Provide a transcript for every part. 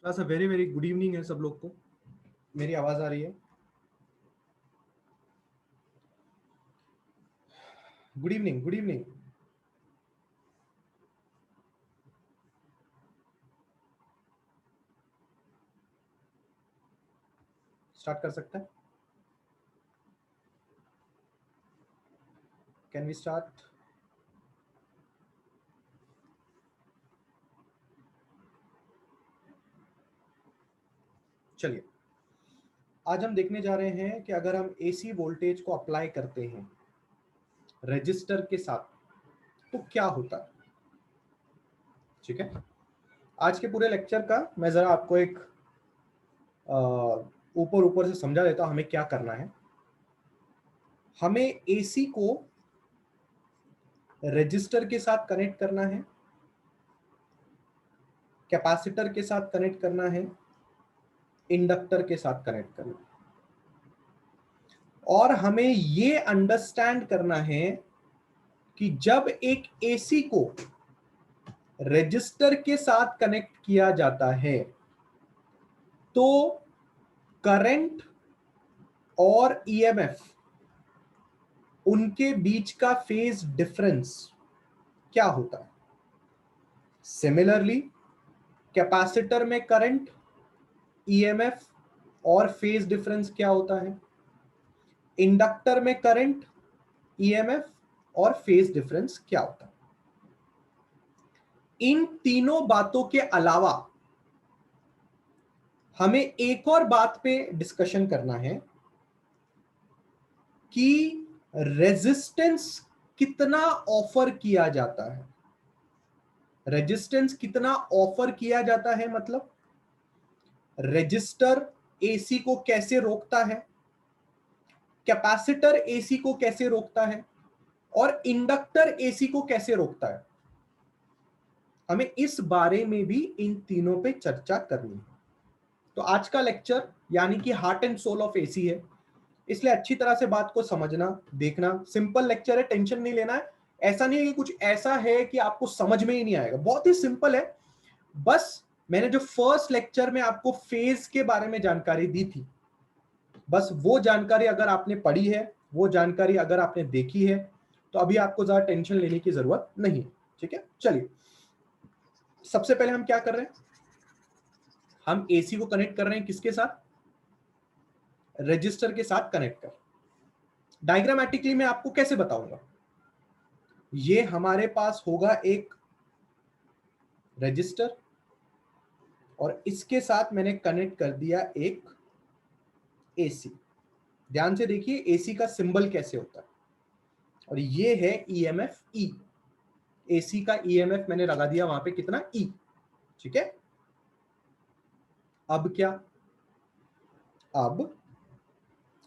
सा very very good evening है सब लोग को। मेरी आवाज आ रही है? Good evening, good evening. Start कर सकते हैं? Can we start? चलिए, आज हम देखने जा रहे हैं कि अगर हम एसी वोल्टेज को अप्लाई करते हैं रजिस्टर के साथ तो क्या होता है। ठीक है, आज के पूरे लेक्चर का मैं जरा आपको एक ऊपर ऊपर से समझा देता हूं हमें क्या करना है। हमें एसी को रजिस्टर के साथ कनेक्ट करना है, कैपेसिटर के साथ कनेक्ट करना है, इंडक्टर के साथ कनेक्ट करना है, और हमें ये अंडरस्टैंड करना है कि जब एक एसी को रजिस्टर के साथ कनेक्ट किया जाता है तो करंट और ईएमएफ उनके बीच का फेज डिफरेंस क्या होता है। सिमिलरली कैपेसिटर में करंट, ईएमएफ और फेज डिफरेंस क्या होता है। इंडक्टर में करंट, ईएमएफ और फेज डिफरेंस क्या होता है। इन तीनों बातों के अलावा हमें एक और बात पे डिस्कशन करना है कि रेजिस्टेंस कितना ऑफर किया जाता है। रेजिस्टेंस कितना ऑफर किया जाता है मतलब रजिस्टर एसी को कैसे रोकता है, कैपेसिटर एसी को कैसे रोकता है और इंडक्टर एसी को कैसे रोकता है। हमें इस बारे में भी इन तीनों पे चर्चा करनी है। तो आज का लेक्चर यानी कि heart and soul of AC है, इसलिए अच्छी तरह से बात को समझना, देखना। सिंपल लेक्चर है, टेंशन नहीं लेना है। ऐसा नहीं है कि कुछ ऐसा है कि आपको समझ में ही नहीं आएगा, बहुत ही सिंपल है। बस मैंने जो फर्स्ट लेक्चर में आपको फेज के बारे में जानकारी दी थी, बस वो जानकारी अगर आपने पढ़ी है, वो जानकारी अगर आपने देखी है, तो अभी आपको ज्यादा टेंशन लेने की जरूरत नहीं है। ठीक है, चलिए सबसे पहले हम क्या कर रहे हैं, हम एसी को कनेक्ट कर रहे हैं किसके साथ, रजिस्टर के साथ कनेक्ट कर। डायग्रामेटिकली मैं आपको कैसे बताऊंगा, ये हमारे पास होगा एक रजिस्टर और इसके साथ मैंने कनेक्ट कर दिया एक एसी। ध्यान से देखिए एसी का सिंबल कैसे होता है, और ये है ईएमएफ ई। एसी का ईएमएफ मैंने लगा दिया वहां पे कितना, ई। ठीक है, अब क्या, अब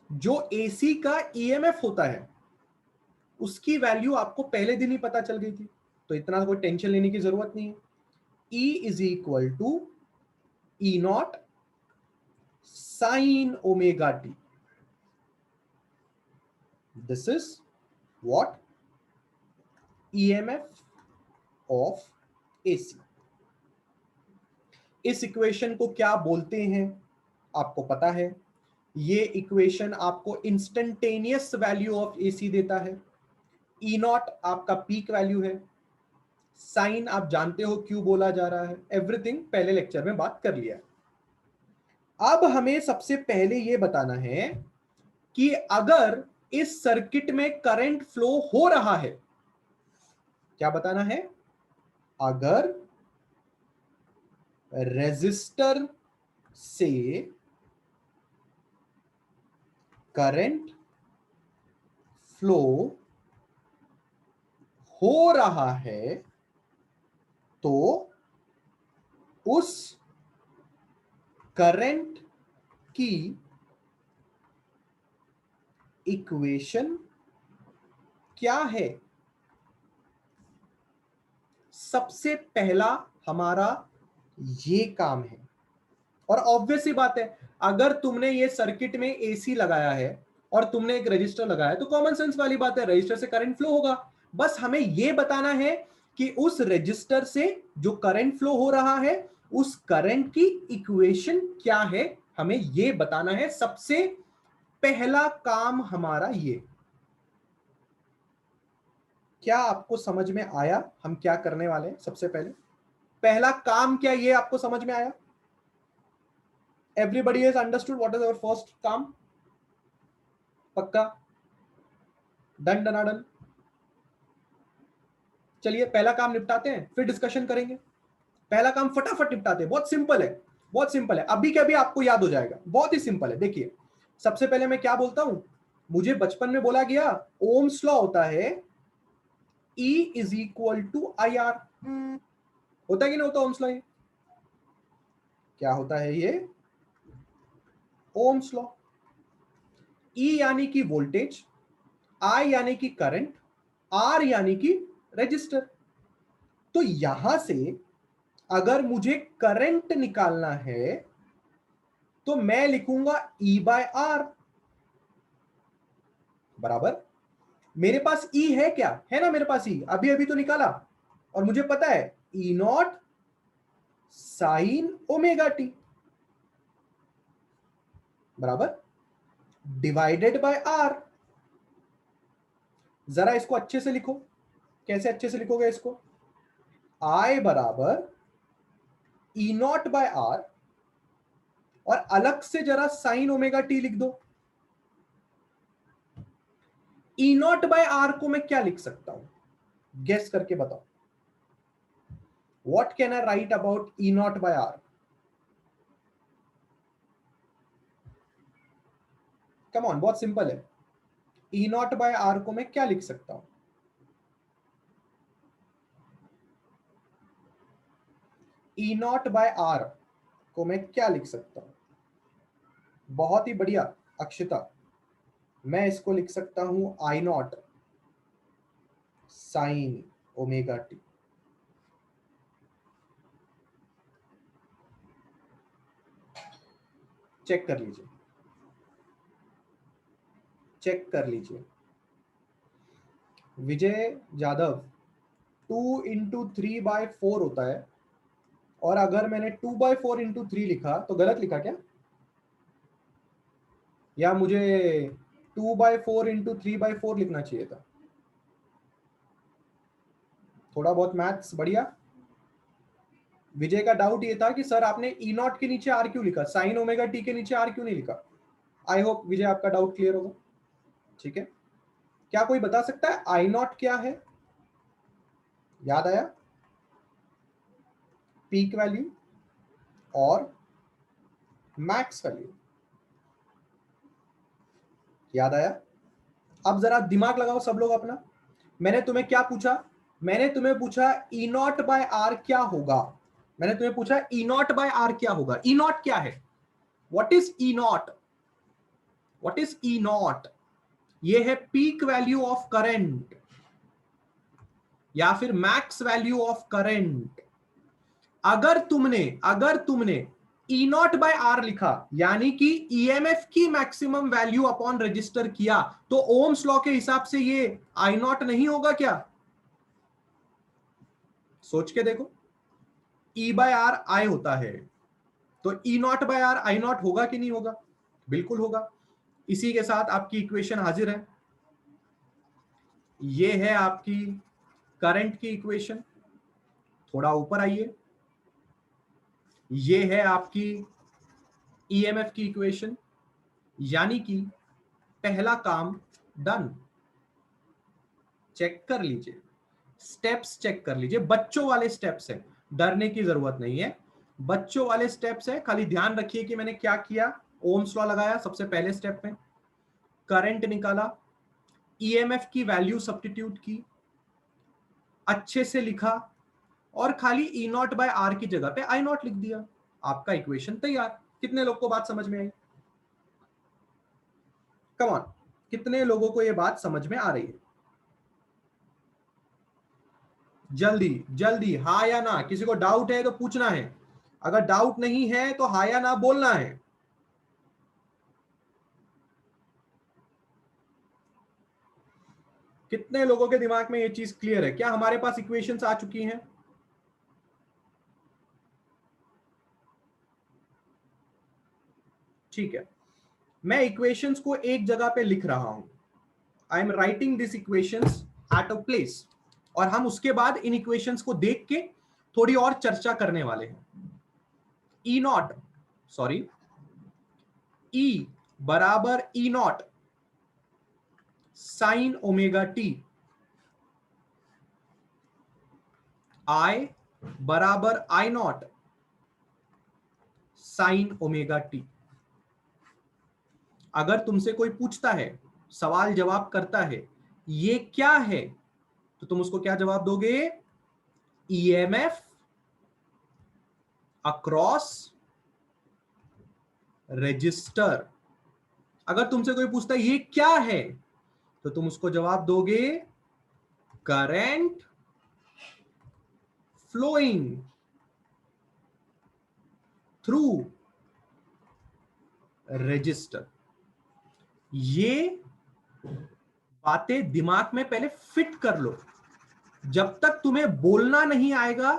जो एसी का ईएमएफ होता है उसकी वैल्यू आपको पहले दिन ही पता चल गई थी, तो इतना कोई टेंशन लेने की जरूरत नहीं है। E is equal to E naught sine omega t. This is what, EMF of AC. इस इक्वेशन को क्या बोलते हैं आपको पता है। ये इक्वेशन आपको इंस्टेंटेनियस वैल्यू ऑफ एसी देता है। ई नॉट आपका पीक वैल्यू है, साइन आप जानते हो क्यों बोला जा रहा है, एवरीथिंग पहले लेक्चर में बात कर लिया। अब हमें सबसे पहले यह बताना है कि अगर इस सर्किट में करंट फ्लो हो रहा है, क्या बताना है, अगर रेजिस्टर से करंट फ्लो हो रहा है तो उस करंट की इक्वेशन क्या है। सबसे पहला हमारा ये काम है, और ऑब्वियस सी बात है, अगर तुमने ये सर्किट में एसी लगाया है और तुमने एक रजिस्टर लगाया है तो कॉमन सेंस वाली बात है, रजिस्टर से करंट फ्लो होगा। बस हमें यह बताना है कि उस रजिस्टर से जो करंट फ्लो हो रहा है उस करंट की इक्वेशन क्या है हमें ये बताना है। सबसे पहला काम हमारा ये। क्या आपको समझ में आया हम क्या करने वाले हैं? सबसे पहले पहला काम क्या, ये आपको समझ में आया? Everybody has understood what is our first काम? पक्का? डन डनाडन? चलिए पहला काम निपटाते हैं, फिर डिस्कशन करेंगे। पहला काम फटाफट निपटाते हैं, बहुत सिंपल है, बहुत सिंपल है। अभी के अभी आपको याद हो जाएगा, बहुत ही सिंपल है। देखिए सबसे पहले मैं क्या बोलता हूं, मुझे बचपन में बोला गया ओम्स लॉ होता है E is equal to I R. होता है कि नहीं होता ओम्स लॉ? ये क्या होता है? ये ओम्स लॉ। E यानी कि वोल्टेज, I यानी कि करंट, R यानी कि रेजिस्टर। तो यहां से अगर मुझे करंट निकालना है तो मैं लिखूंगा E बाय आर बराबर, मेरे पास E है क्या? है ना मेरे पास E, अभी अभी तो निकाला। और मुझे पता है E naught sine omega T बराबर डिवाइडेड बाय आर। जरा इसको अच्छे से लिखो। कैसे अच्छे से लिखोगे इसको? I बराबर E नॉट बाय आर, और अलग से जरा साइन ओमेगा टी लिख दो। E नॉट बाय आर को मैं क्या लिख सकता हूं? गेस करके बताओ। What can I write about E naught by R? Come on, बहुत सिंपल है। E नॉट बाय आर को मैं क्या लिख सकता हूं? E नॉट बाय आर को मैं क्या लिख सकता हूं? बहुत ही बढ़िया अक्षिता, मैं इसको लिख सकता हूं I naught sine omega t. Check कर लीजिए, चेक कर लीजिए। विजय यादव, 2 × 3/4 होता है, और अगर मैंने 2/4 × 3 लिखा तो गलत लिखा क्या? या मुझे 2/4 × 3/4 लिखना चाहिए था? थोड़ा बहुत मैथ्स बढ़िया। विजय का डाउट ये था कि सर आपने ई नॉट के नीचे आर क्यों लिखा, साइन ओमेगा टी के नीचे आर क्यों नहीं लिखा? आई होप विजय आपका डाउट क्लियर होगा। ठीक है, क्या कोई बता सकता है आई नॉट क्या है? याद आया? पीक वैल्यू और मैक्स वैल्यू। याद आया? अब जरा दिमाग लगाओ सब लोग अपना। मैंने तुम्हें क्या पूछा? मैंने तुम्हें पूछा ई नॉट बाय आर क्या होगा। मैंने तुम्हें पूछा ई नॉट बाय आर क्या होगा। ई नॉट क्या है? What is E not? What is E naught? ये है पीक वैल्यू ऑफ करंट या फिर मैक्स वैल्यू ऑफ करंट। अगर तुमने ई नॉट बाय आर लिखा यानी कि ईएमएफ की मैक्सिमम वैल्यू अपॉन रजिस्टर किया, तो ओम्स लॉ के हिसाब से ये आई नॉट नहीं होगा क्या? सोच के देखो। ई बाय आर आई होता है, तो E naught by R I naught होगा कि नहीं होगा? बिल्कुल होगा। इसी के साथ आपकी इक्वेशन हाजिर है। ये है आपकी करंट की इक्वेशन। थोड़ा ऊपर आइए, ये है आपकी ईएमएफ की इक्वेशन, यानी कि पहला काम डन। चेक कर लीजिए, स्टेप्स चेक कर लीजिए, बच्चों वाले स्टेप्स है, डरने की जरूरत नहीं है। बच्चों वाले स्टेप्स है, खाली ध्यान रखिए कि मैंने क्या किया। ओम्स लॉ लगाया सबसे पहले स्टेप में, करंट निकाला, ईएमएफ की वैल्यू सब्स्टिट्यूट की, अच्छे से लिखा, और खाली ई नॉट बाय आर की जगह पे आई नॉट लिख दिया। आपका इक्वेशन तैयार। कितने लोग को बात समझ में आई? कम ऑन, कितने लोगों को ये बात समझ में आ रही है? जल्दी जल्दी हाँ या ना। किसी को डाउट है तो पूछना है, अगर डाउट नहीं है तो हाँ या ना बोलना है। कितने लोगों के दिमाग में ये चीज क्लियर है? क्या हमारे पास इक्वेशंस आ चुकी हैं? ठीक है, मैं इक्वेशंस को एक जगह पे लिख रहा हूं, I am writing this equations at a place, और हम उसके बाद इन इक्वेशंस को देख के थोड़ी और चर्चा करने वाले हैं। ई नॉट, सॉरी, ई बराबर ई नॉट साइन ओमेगा टी, आई बराबर आई नॉट साइन ओमेगा टी। अगर तुमसे कोई पूछता है, सवाल जवाब करता है, ये क्या है, तो तुम उसको क्या जवाब दोगे? EMF across register. अगर तुमसे कोई पूछता है ये क्या है, तो तुम उसको जवाब दोगे करंट फ्लोइंग थ्रू रजिस्टर। ये बातें दिमाग में पहले फिट कर लो। जब तक तुम्हें बोलना नहीं आएगा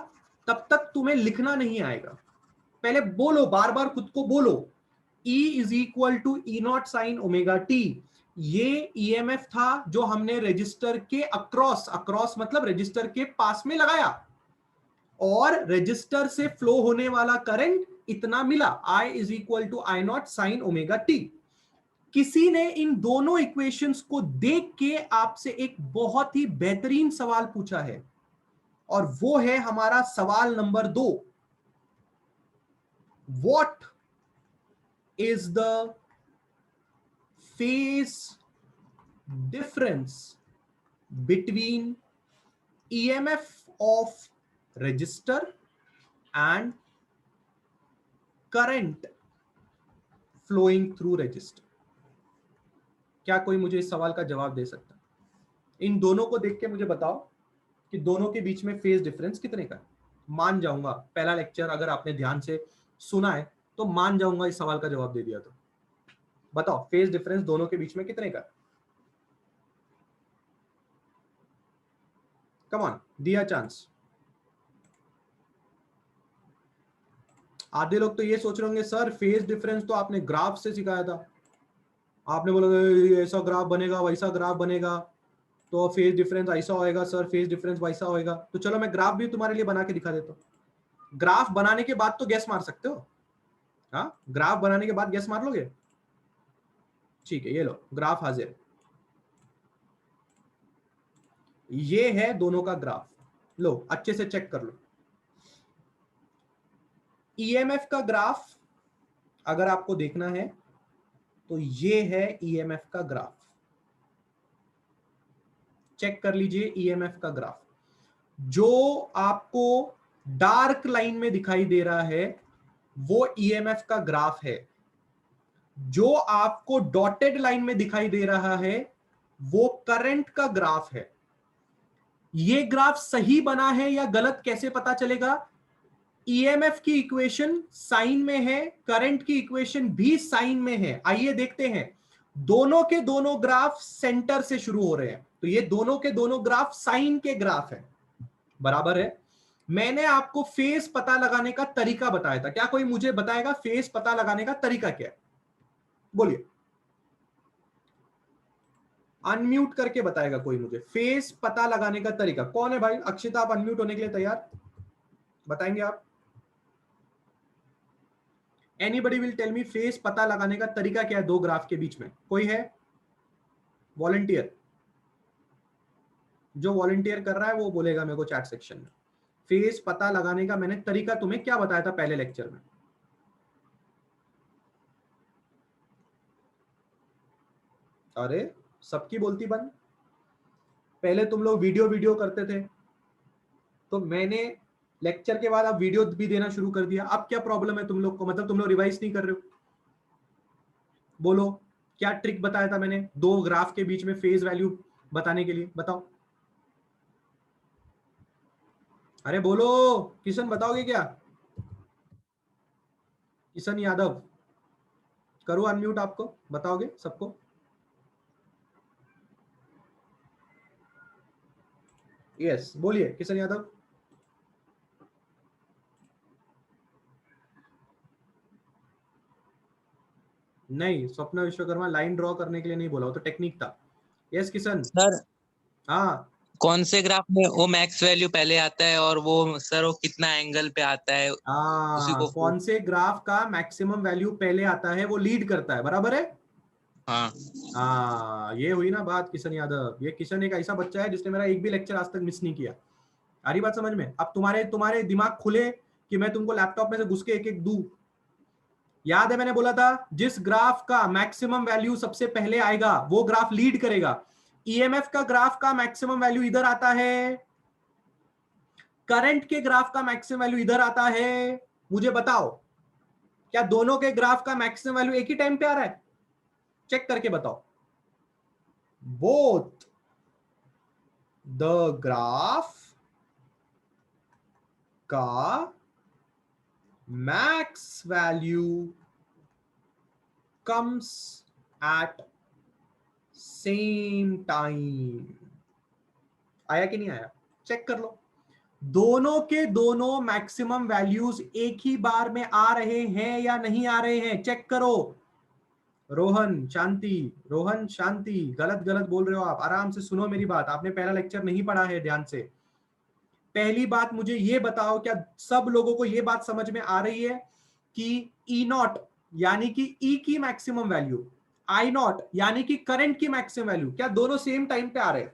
तब तक तुम्हें लिखना नहीं आएगा। पहले बोलो, बार बार खुद को बोलो, E is equal to E naught sine omega t. ये ईएमएफ था जो हमने रजिस्टर के अक्रॉस, अक्रॉस मतलब रजिस्टर के पास में लगाया, और रजिस्टर से फ्लो होने वाला करंट इतना मिला, I is equal to I naught sine omega t. किसी ने इन दोनों इक्वेशंस को देख के आपसे एक बहुत ही बेहतरीन सवाल पूछा है, और वो है हमारा सवाल number 2। What is the phase difference between EMF of resistor and current flowing through resistor? क्या कोई मुझे इस सवाल का जवाब दे सकता है? इन दोनों को देख के मुझे बताओ कि दोनों के बीच में फेज डिफरेंस कितने का है। मान जाऊंगा, पहला लेक्चर अगर आपने ध्यान से सुना है तो मान जाऊंगा इस सवाल का जवाब दे दिया तो। बताओ फेज डिफरेंस दोनों के बीच में कितने का? कम ऑन, दिया चांस। आधे लोग तो ये सोच रहे होंगे सर फेज डिफरेंस तो आपने ग्राफ से सिखाया था, आपने बोला ऐसा ग्राफ बनेगा वैसा ग्राफ बनेगा, तो फेज डिफरेंस ऐसा होएगा सर, फेज डिफरेंस वैसा होएगा। तो चलो मैं ग्राफ भी तुम्हारे लिए बना के दिखा देता हूँ। ग्राफ बनाने के बाद तो गैस मार सकते हो। हाँ, ग्राफ बनाने के बाद गैस मार लोगे? ठीक है, ये लो ग्राफ हाजिर। ये है दोनों का ग्राफ, लो अच्छे से चेक कर लो। ईएमएफ का ग्राफ अगर आपको देखना है तो ये है ईएमएफ का ग्राफ, चेक कर लीजिए ईएमएफ का ग्राफ। जो आपको डार्क लाइन में दिखाई दे रहा है वो ईएमएफ का ग्राफ है, जो आपको डॉटेड लाइन में दिखाई दे रहा है वो करंट का ग्राफ है। ये ग्राफ सही बना है या गलत कैसे पता चलेगा? ईएमएफ की इक्वेशन साइन में है, करंट की इक्वेशन भी साइन में है। आइए देखते हैं, दोनों के दोनों ग्राफ सेंटर से शुरू हो रहे हैं, तो ये दोनों के दोनों ग्राफ साइन के ग्राफ है, बराबर है। मैंने आपको फेस पता लगाने का तरीका बताया था, क्या कोई मुझे बताएगा फेस पता लगाने का तरीका क्या है? बोलिए, अनम्यूट करके बताएगा कोई मुझे फेस पता लगाने का तरीका। कौन है भाई? अक्षिता, आप अनम्यूट होने के लिए तैयार? बताएंगे आप? Anybody will tell me phase पता लगाने का तरीका क्या है दो ग्राफ के बीच में? कोई है वॉलंटियर? जो वॉलंटियर कर रहा है वो बोलेगा मेरे को चैट सेक्शन में। फेस पता लगाने का मैंने तरीका तुम्हें क्या बताया था पहले लेक्चर में? अरे सबकी बोलती बंद। पहले तुम लोग वीडियो वीडियो करते थे, तो मैंने लेक्चर के बाद अब वीडियो भी देना शुरू कर दिया। अब क्या प्रॉब्लम है तुम लोग को? मतलब तुम लोग रिवाइज नहीं कर रहे हो? बोलो, क्या ट्रिक बताया था मैंने दो ग्राफ के बीच में फेज वैल्यू बताने के लिए? बताओ, अरे बोलो, किशन बताओगे क्या? किशन यादव, करो अनम्यूट, आपको बताओगे सबको? यस, बोलिए किशन यादव। नहीं, स्वप्न विश्वकर्मा लाइन ड्रॉ करने के लिए नहीं बोला, वो तो टेक्निक था। यस किशन। सर हाँ कौन से ग्राफ में वो मैक्स वैल्यू पहले आता है और वो सर वो कितना एंगल पे आता है उसी को। कौन से ग्राफ का मैक्सिमम वैल्यू पहले आता है वो लीड करता है, बराबर है। हाँ ये हुई ना बात किशन यादव। ये किशन एक ऐसा बच्चा है जिसने मेरा एक भी लेक्चर आज तक मिस नहीं किया। आ रही बात समझ में? अब तुम्हारे तुम्हारे दिमाग खुले कि मैं तुमको लैपटॉप में से घुस के एक एक दूं। याद है मैंने बोला था जिस ग्राफ का मैक्सिमम वैल्यू सबसे पहले आएगा वो ग्राफ लीड करेगा। ईएमएफ का ग्राफ का मैक्सिमम वैल्यू इधर आता है, करंट के ग्राफ का मैक्सिमम वैल्यू इधर आता है। मुझे बताओ क्या दोनों के ग्राफ का मैक्सिमम वैल्यू एक ही टाइम पे आ रहा है? चेक करके बताओ। बोथ द ग्राफ का max value comes at same time. आया कि नहीं आया? चेक कर लो। दोनों के दोनों मैक्सिमम वैल्यूज एक ही बार में आ रहे हैं या नहीं आ रहे हैं? चेक करो। रोहन शांति, रोहन शांति, गलत गलत बोल रहे हो आप। आराम से सुनो मेरी बात, आपने पहला लेक्चर नहीं पढ़ा है ध्यान से। पहली बात मुझे ये बताओ, क्या सब लोगों को ये बात समझ में आ रही है कि ई नॉट यानी कि ई की मैक्सिमम वैल्यू, आई नॉट यानी कि करंट की मैक्सिमम वैल्यू, क्या दोनों सेम टाइम पे आ रहे हैं?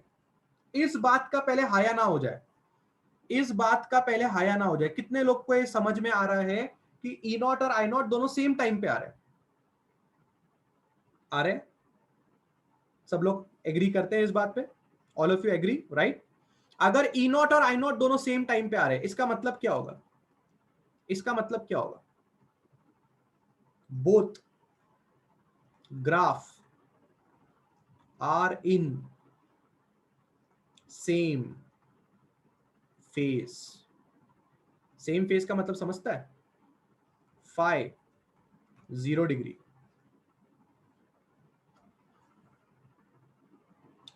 इस बात का पहले हाया ना हो जाए, इस बात का पहले हाया ना हो जाए। कितने लोग को ये समझ में आ रहा है कि ई नॉट और आई नॉट दोनों सेम टाइम पे आ रहे हैं? आ रहे हैं? सब लोग एग्री करते हैं इस बात पे? All of you agree, right? अगर ई नॉट और आई नॉट दोनों सेम टाइम पे आ रहे हैं, इसका मतलब क्या होगा? इसका मतलब क्या होगा? Both graph are in same phase. Same phase का मतलब समझता है? फाई 0 डिग्री,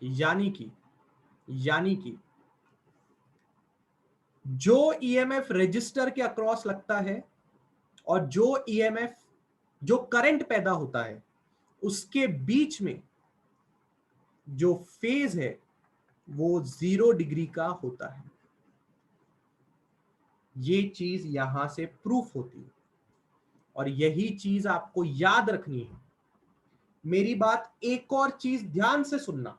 यानी कि जो ईएमएफ रजिस्टर के अक्रॉस लगता है और जो ईएमएफ जो करंट पैदा होता है उसके बीच में जो फेज है वो 0 डिग्री का होता है। ये चीज यहां से प्रूफ होती है और यही चीज आपको याद रखनी है। मेरी बात एक और चीज ध्यान से सुनना।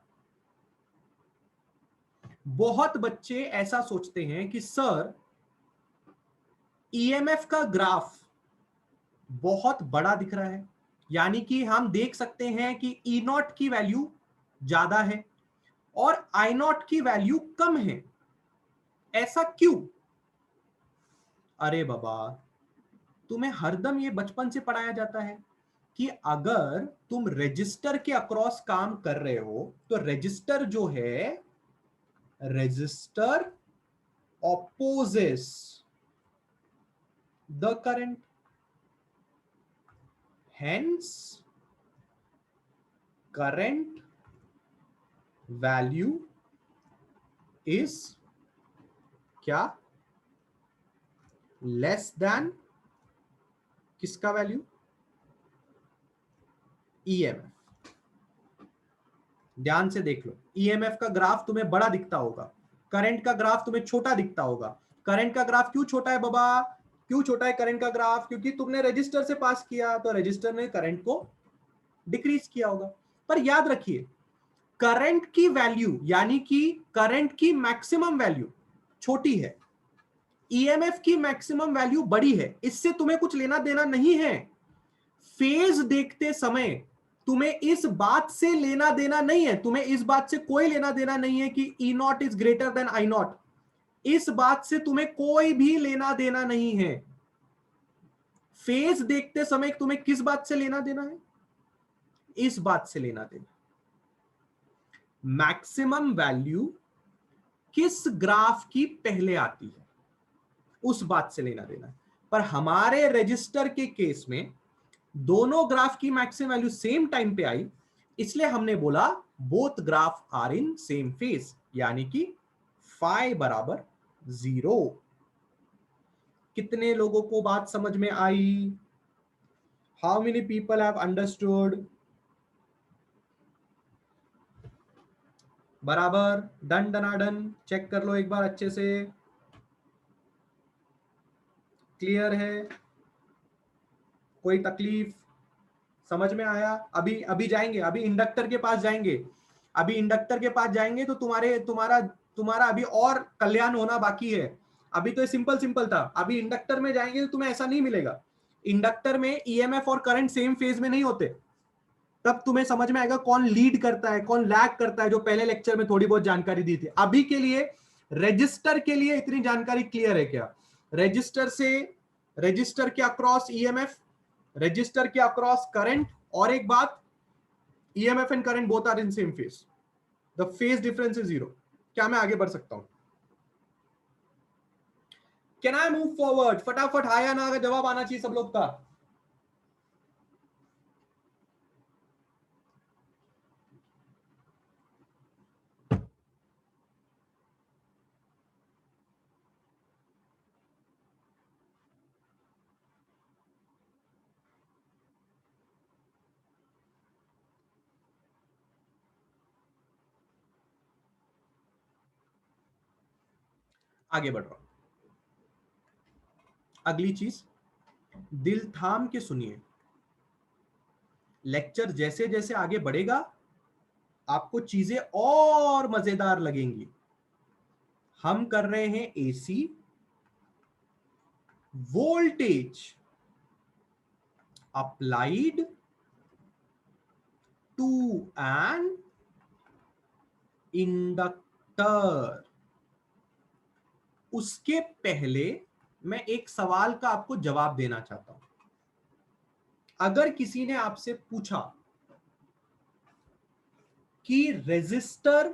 बहुत बच्चे ऐसा सोचते हैं कि सर ईएमएफ का ग्राफ बहुत बड़ा दिख रहा है, यानी कि हम देख सकते हैं कि ई नॉट की वैल्यू ज्यादा है और आई नॉट की वैल्यू कम है। ऐसा क्यों? अरे बाबा, तुम्हें हरदम ये बचपन से पढ़ाया जाता है कि अगर तुम रजिस्टर के अक्रॉस काम कर रहे हो तो रजिस्टर जो है, register opposes the current, hence current value is क्या? लेस देन किसका वैल्यू? ईएमएफ। ध्यान से देख लो, ईएमएफ का ग्राफ तुम्हें बड़ा दिखता होगा, करंट का ग्राफ तुम्हें छोटा दिखता होगा। करंट का ग्राफ क्यों छोटा है बाबा? क्यों छोटा है करंट का ग्राफ? क्योंकि तुमने रजिस्टर से पास किया तो रजिस्टर ने करंट को डिक्रीज किया होगा। पर याद रखिए, करंट की वैल्यू यानी कि करंट की मैक्सिमम वैल्यू छोटी है, ईएमएफ की मैक्सिमम वैल्यू बड़ी है। इससे तुम्हें कुछ लेना देना नहीं है। फेज देखते समय तुम्हें इस बात से लेना देना नहीं है, तुम्हें इस बात से कोई लेना देना नहीं है कि E naught is greater than I naught. इस बात से तुम्हें कोई भी लेना देना नहीं है। फेज देखते समय तुम्हें किस बात से लेना देना है? इस बात से लेना देना, मैक्सिमम वैल्यू किस ग्राफ की पहले आती है उस बात से लेना देना है। पर हमारे रजिस्टर के केस में दोनों ग्राफ की मैक्सिमम वैल्यू सेम टाइम पे आई, इसलिए हमने बोला both graph are in same phase, यानी कि फाई बराबर 0। कितने लोगों को बात समझ में आई? How many people have understood? बराबर, डन डनाडन, चेक कर लो एक बार अच्छे से। क्लियर है? कोई तकलीफ? समझ में आया? अभी अभी जाएंगे, अभी इंडक्टर के पास जाएंगे, अभी इंडक्टर के पास जाएंगे तो तुम्हारा तुम्हारा अभी और कल्याण होना बाकी है। अभी तो ये सिंपल सिंपल था, अभी इंडक्टर में जाएंगे तो तुम्हें ऐसा नहीं मिलेगा। इंडक्टर में ईएमएफ और करंट सेम फेज में नहीं होते, तब तुम्हें समझ में आएगा कौन लीड करता है कौन लैग करता है, जो पहले लेक्चर में थोड़ी बहुत जानकारी दी थी। अभी के लिए रजिस्टर के लिए इतनी जानकारी क्लियर है क्या? रजिस्टर के अक्रॉस ईएमएफ, रजिस्टर के अक्रॉस करंट, और एक बात, EMF and current both are in same phase, the phase difference is 0। क्या मैं आगे बढ़ सकता हूं? Can I move forward? फटाफट हाँ या ना का जवाब आना चाहिए सब लोग का। आगे बढ़ रहा हूं। अगली चीज, दिल थाम के सुनिए। लेक्चर जैसे जैसे आगे बढ़ेगा आपको चीजें और मजेदार लगेंगी। हम कर रहे हैं AC voltage applied to an inductor. उसके पहले मैं एक सवाल का आपको जवाब देना चाहता हूं। अगर किसी ने आपसे पूछा कि रेजिस्टर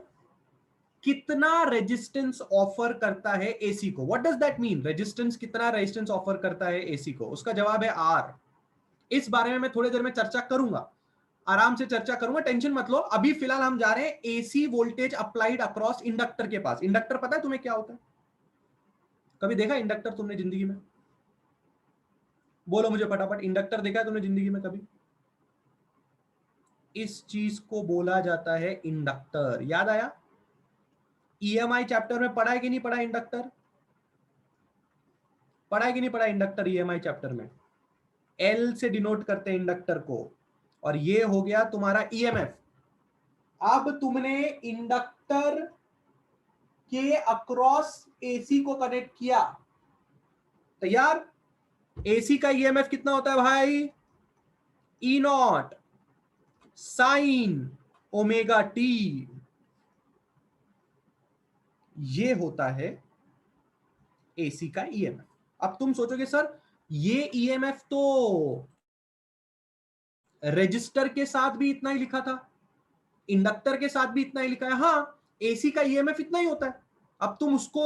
कितना रेजिस्टेंस ऑफर करता है एसी को, what does that mean? Resistance कितना रेजिस्टेंस ऑफर करता है एसी को? उसका जवाब है आर। इस बारे में मैं थोड़ी देर में चर्चा करूंगा, आराम से चर्चा करूंगा, टेंशन मत लो। अभी फिलहाल हम जा रहे हैं AC voltage applied across inductor के पास। इंडक्टर पता है तुम्हें क्या होता है? कभी देखा इंडक्टर तुमने जिंदगी में? बोलो मुझे फटाफट, इंडक्टर देखा है तुमने जिंदगी में कभी? इस चीज को बोला जाता है इंडक्टर। याद आया? ईएमआई चैप्टर में पढ़ा है कि नहीं पढ़ा इंडक्टर? पढ़ा है कि नहीं पढ़ा इंडक्टर ईएमआई चैप्टर में? एल से डिनोट करते हैं इंडक्टर को, और ये हो गया तुम्हारा ईएमएफ। अब तुमने इंडक्टर के अक्रॉस एसी को कनेक्ट किया, तैयार? एसी का ईएमएफ कितना होता है भाई? ई नॉट साइन ओमेगा टी, ये होता है एसी का ईएमएफ। अब तुम सोचोगे सर ये ईएमएफ तो रजिस्टर के साथ भी इतना ही लिखा था, इंडक्टर के साथ भी इतना ही लिखा है। हाँ, एसी का ईएमएफ इतना ही होता है। अब तुम उसको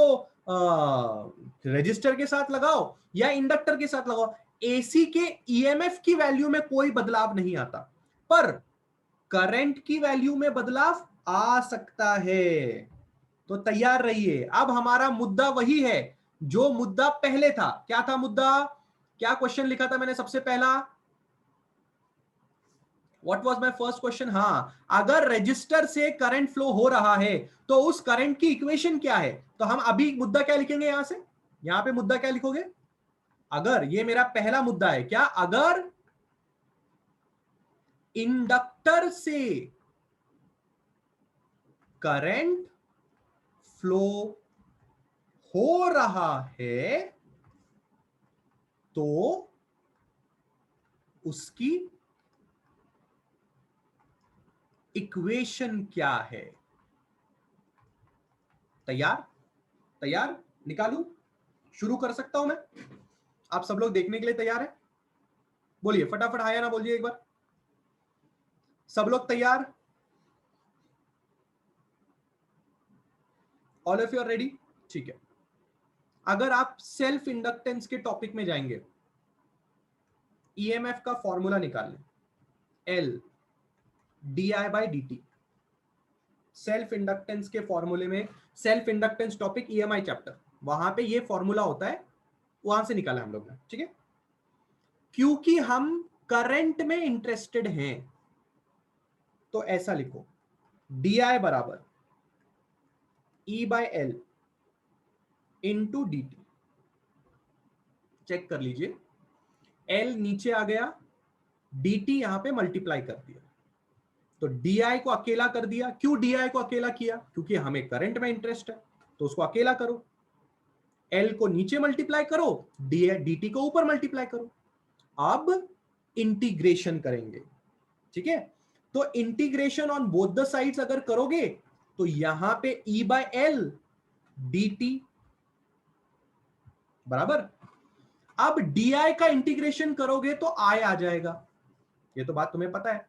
रजिस्टर के साथ लगाओ या इंडक्टर के साथ लगाओ, एसी के ईएमएफ की वैल्यू में कोई बदलाव नहीं आता, पर करंट की वैल्यू में बदलाव आ सकता है। तो तैयार रहिए, अब हमारा मुद्दा वही है जो मुद्दा पहले था। क्या था मुद्दा? क्या क्वेश्चन लिखा था मैंने सबसे पहला? What was my first question? हाँ, अगर रजिस्टर से करंट फ्लो हो रहा है तो उस करंट की इक्वेशन क्या है? तो हम अभी मुद्दा क्या लिखेंगे यहां से? यहां पे मुद्दा क्या लिखोगे? अगर, ये मेरा पहला मुद्दा है, क्या? अगर इंडक्टर से करंट फ्लो हो रहा है तो उसकी इक्वेशन क्या है? तैयार? तैयार? निकालूं? शुरू कर सकता हूं मैं? आप सब लोग देखने के लिए तैयार है? बोलिए फटाफट हाँ या ना बोलिए एक बार। सब लोग तैयार? All of you are ready? ठीक है। अगर आप सेल्फ इंडक्टेंस के टॉपिक में जाएंगे, ईएमएफ का फॉर्मूला निकाल लें, L D I by D T. Self inductance के फॉर्मूले में, self inductance topic EMI chapter, वहां पे ये फॉर्मूला होता है, वहां से निकाला हम लोग ने, ठीक है? क्योंकि हम करंट में इंटरेस्टेड हैं तो ऐसा लिखो, DI बराबर E/L इंटू dt। चेक कर लीजिए, L नीचे आ गया, dt यहां पे मल्टीप्लाई कर दिया, तो DI को अकेला कर दिया। क्यों DI को अकेला किया? क्योंकि हमें करंट में इंटरेस्ट है, तो उसको अकेला करो। L को नीचे मल्टीप्लाई करो, dt को ऊपर मल्टीप्लाई करो। अब इंटीग्रेशन करेंगे, ठीक है? तो integration on both the sides अगर करोगे तो यहां पे E/L dt बराबर। अब DI का इंटीग्रेशन करोगे तो I आ जाएगा, ये तो बात तुम्हें पता है।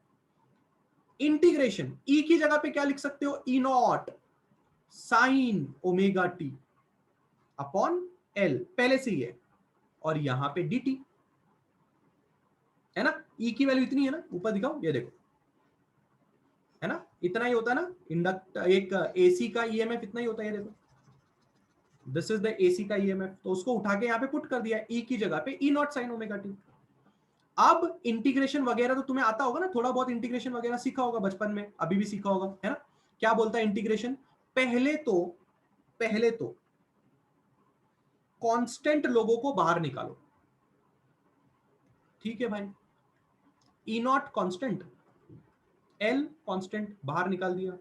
इंटीग्रेशन E की जगह पे क्या लिख सकते हो? E0 sign omega t upon L, पहले से ही है, और यहां पे dt है ना। E की वैल्यू इतनी है ना, ऊपर दिखाओ, ये देखो, है ना, इतना ही होता है ना। इंडक्टर एक AC का EMF इतना ही होता है, ये देखो, दिस इज द AC का EMF। तो उसको उठा के यहाँ पे पुट कर दिया, E की जगह पे E0 साइन ओमेगा टी। अब इंटीग्रेशन वगैरह तो तुम्हें आता होगा ना, थोड़ा बहुत इंटीग्रेशन वगैरह सीखा होगा बचपन में, अभी भी सीखा होगा, है ना। क्या बोलता है इंटीग्रेशन? पहले तो कांस्टेंट लोगों को बाहर निकालो, ठीक है भाई। E0 कांस्टेंट, L कांस्टेंट, बाहर निकाल दिया,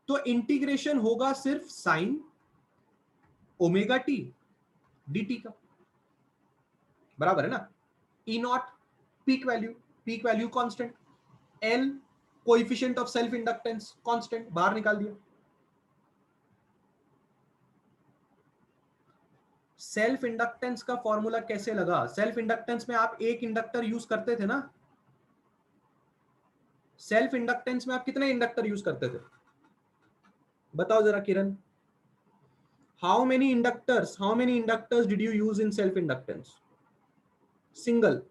तो इंटीग्रेशन होगा सिर्फ साइन ओमेगा टी dt का, बराबर है ना। E0 peak value constant, L coefficient of self inductance constant, बाहर निकाल दिया। सेल्फ इंडक्टेंस का फॉर्मूला कैसे लगा? सेल्फ इंडक्टेंस में आप एक इंडक्टर यूज करते थे ना। सेल्फ इंडक्टेंस में आप कितने इंडक्टर यूज करते थे? बताओ जरा Kiran, how many inductors did you use in self inductance? Single.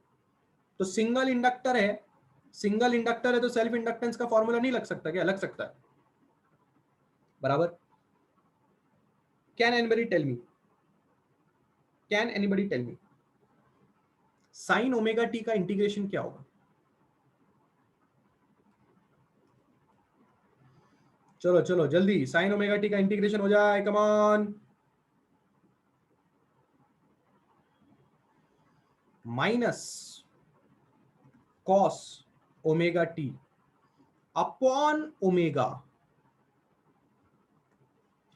तो सिंगल इंडक्टर है तो सेल्फ इंडक्टेंस का फॉर्मूला नहीं लग सकता क्या? लग सकता है, बराबर। Can anybody tell me sine omega t का इंटीग्रेशन क्या होगा? चलो चलो जल्दी, साइन ओमेगा टी का इंटीग्रेशन हो जाए, come on. Minus cos omega t upon omega,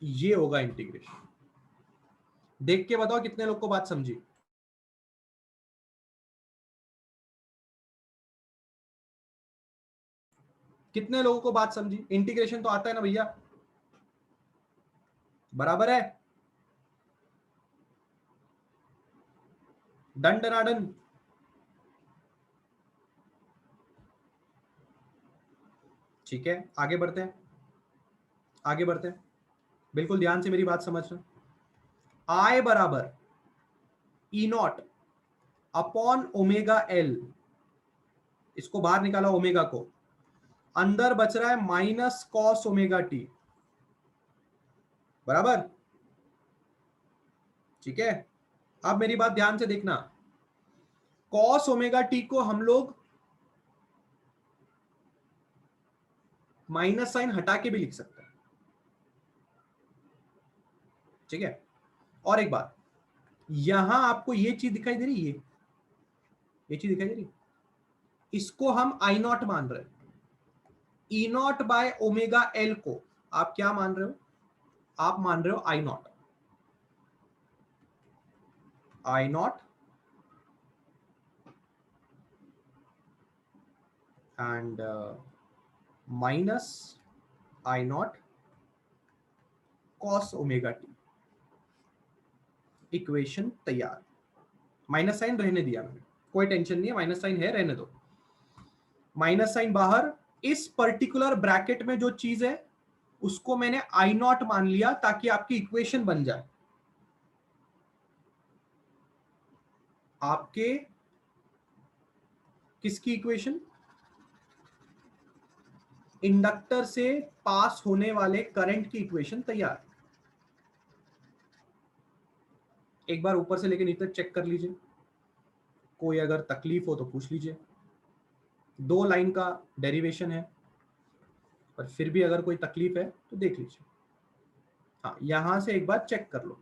ये होगा इंटीग्रेशन। देख के बताओ कितने लोग को बात समझी? कितने लोगों को बात समझी? इंटीग्रेशन तो आता है ना भैया, बराबर है। डन डनाडन। ठीक है, आगे बढ़ते हैं, बिल्कुल ध्यान से मेरी बात समझना। I बराबर E0 अपॉन ओमेगा L, इसको बाहर निकाला ओमेगा को, अंदर बच रहा है माइनस कॉस ओमेगा टी, बराबर, ठीक है। अब मेरी बात ध्यान से देखना, कॉस ओमेगा टी को हम लोग माइनस साइन हटा के भी लिख सकते हैं, ठीक है। और एक बात, यहां आपको ये चीज दिखाई दे रही है, ये चीज दिखाई दे रही, इसको हम I0 मान रहे हैं। E0 बाय ओमेगा L को आप क्या मान रहे हो? आप मान रहे हो I0 and minus I0 cos omega T. Equation तैयार। माइनस साइन रहने दिया मैंने, कोई टेंशन नहीं है, माइनस साइन है, रहने दो। माइनस साइन बाहर, इस पर्टिकुलर ब्रैकेट में जो चीज है उसको मैंने I0 मान लिया ताकि आपकी इक्वेशन बन जाए। आपके किसकी इक्वेशन? इंडक्टर से पास होने वाले करंट की इक्वेशन तैयार। एक बार ऊपर से लेके नीचे तक चेक कर लीजिए, कोई अगर तकलीफ हो तो पूछ लीजिए। 2 लाइन का डेरिवेशन है, पर फिर भी अगर कोई तकलीफ है तो देख लीजिए। हाँ, यहां से एक बार चेक कर लो।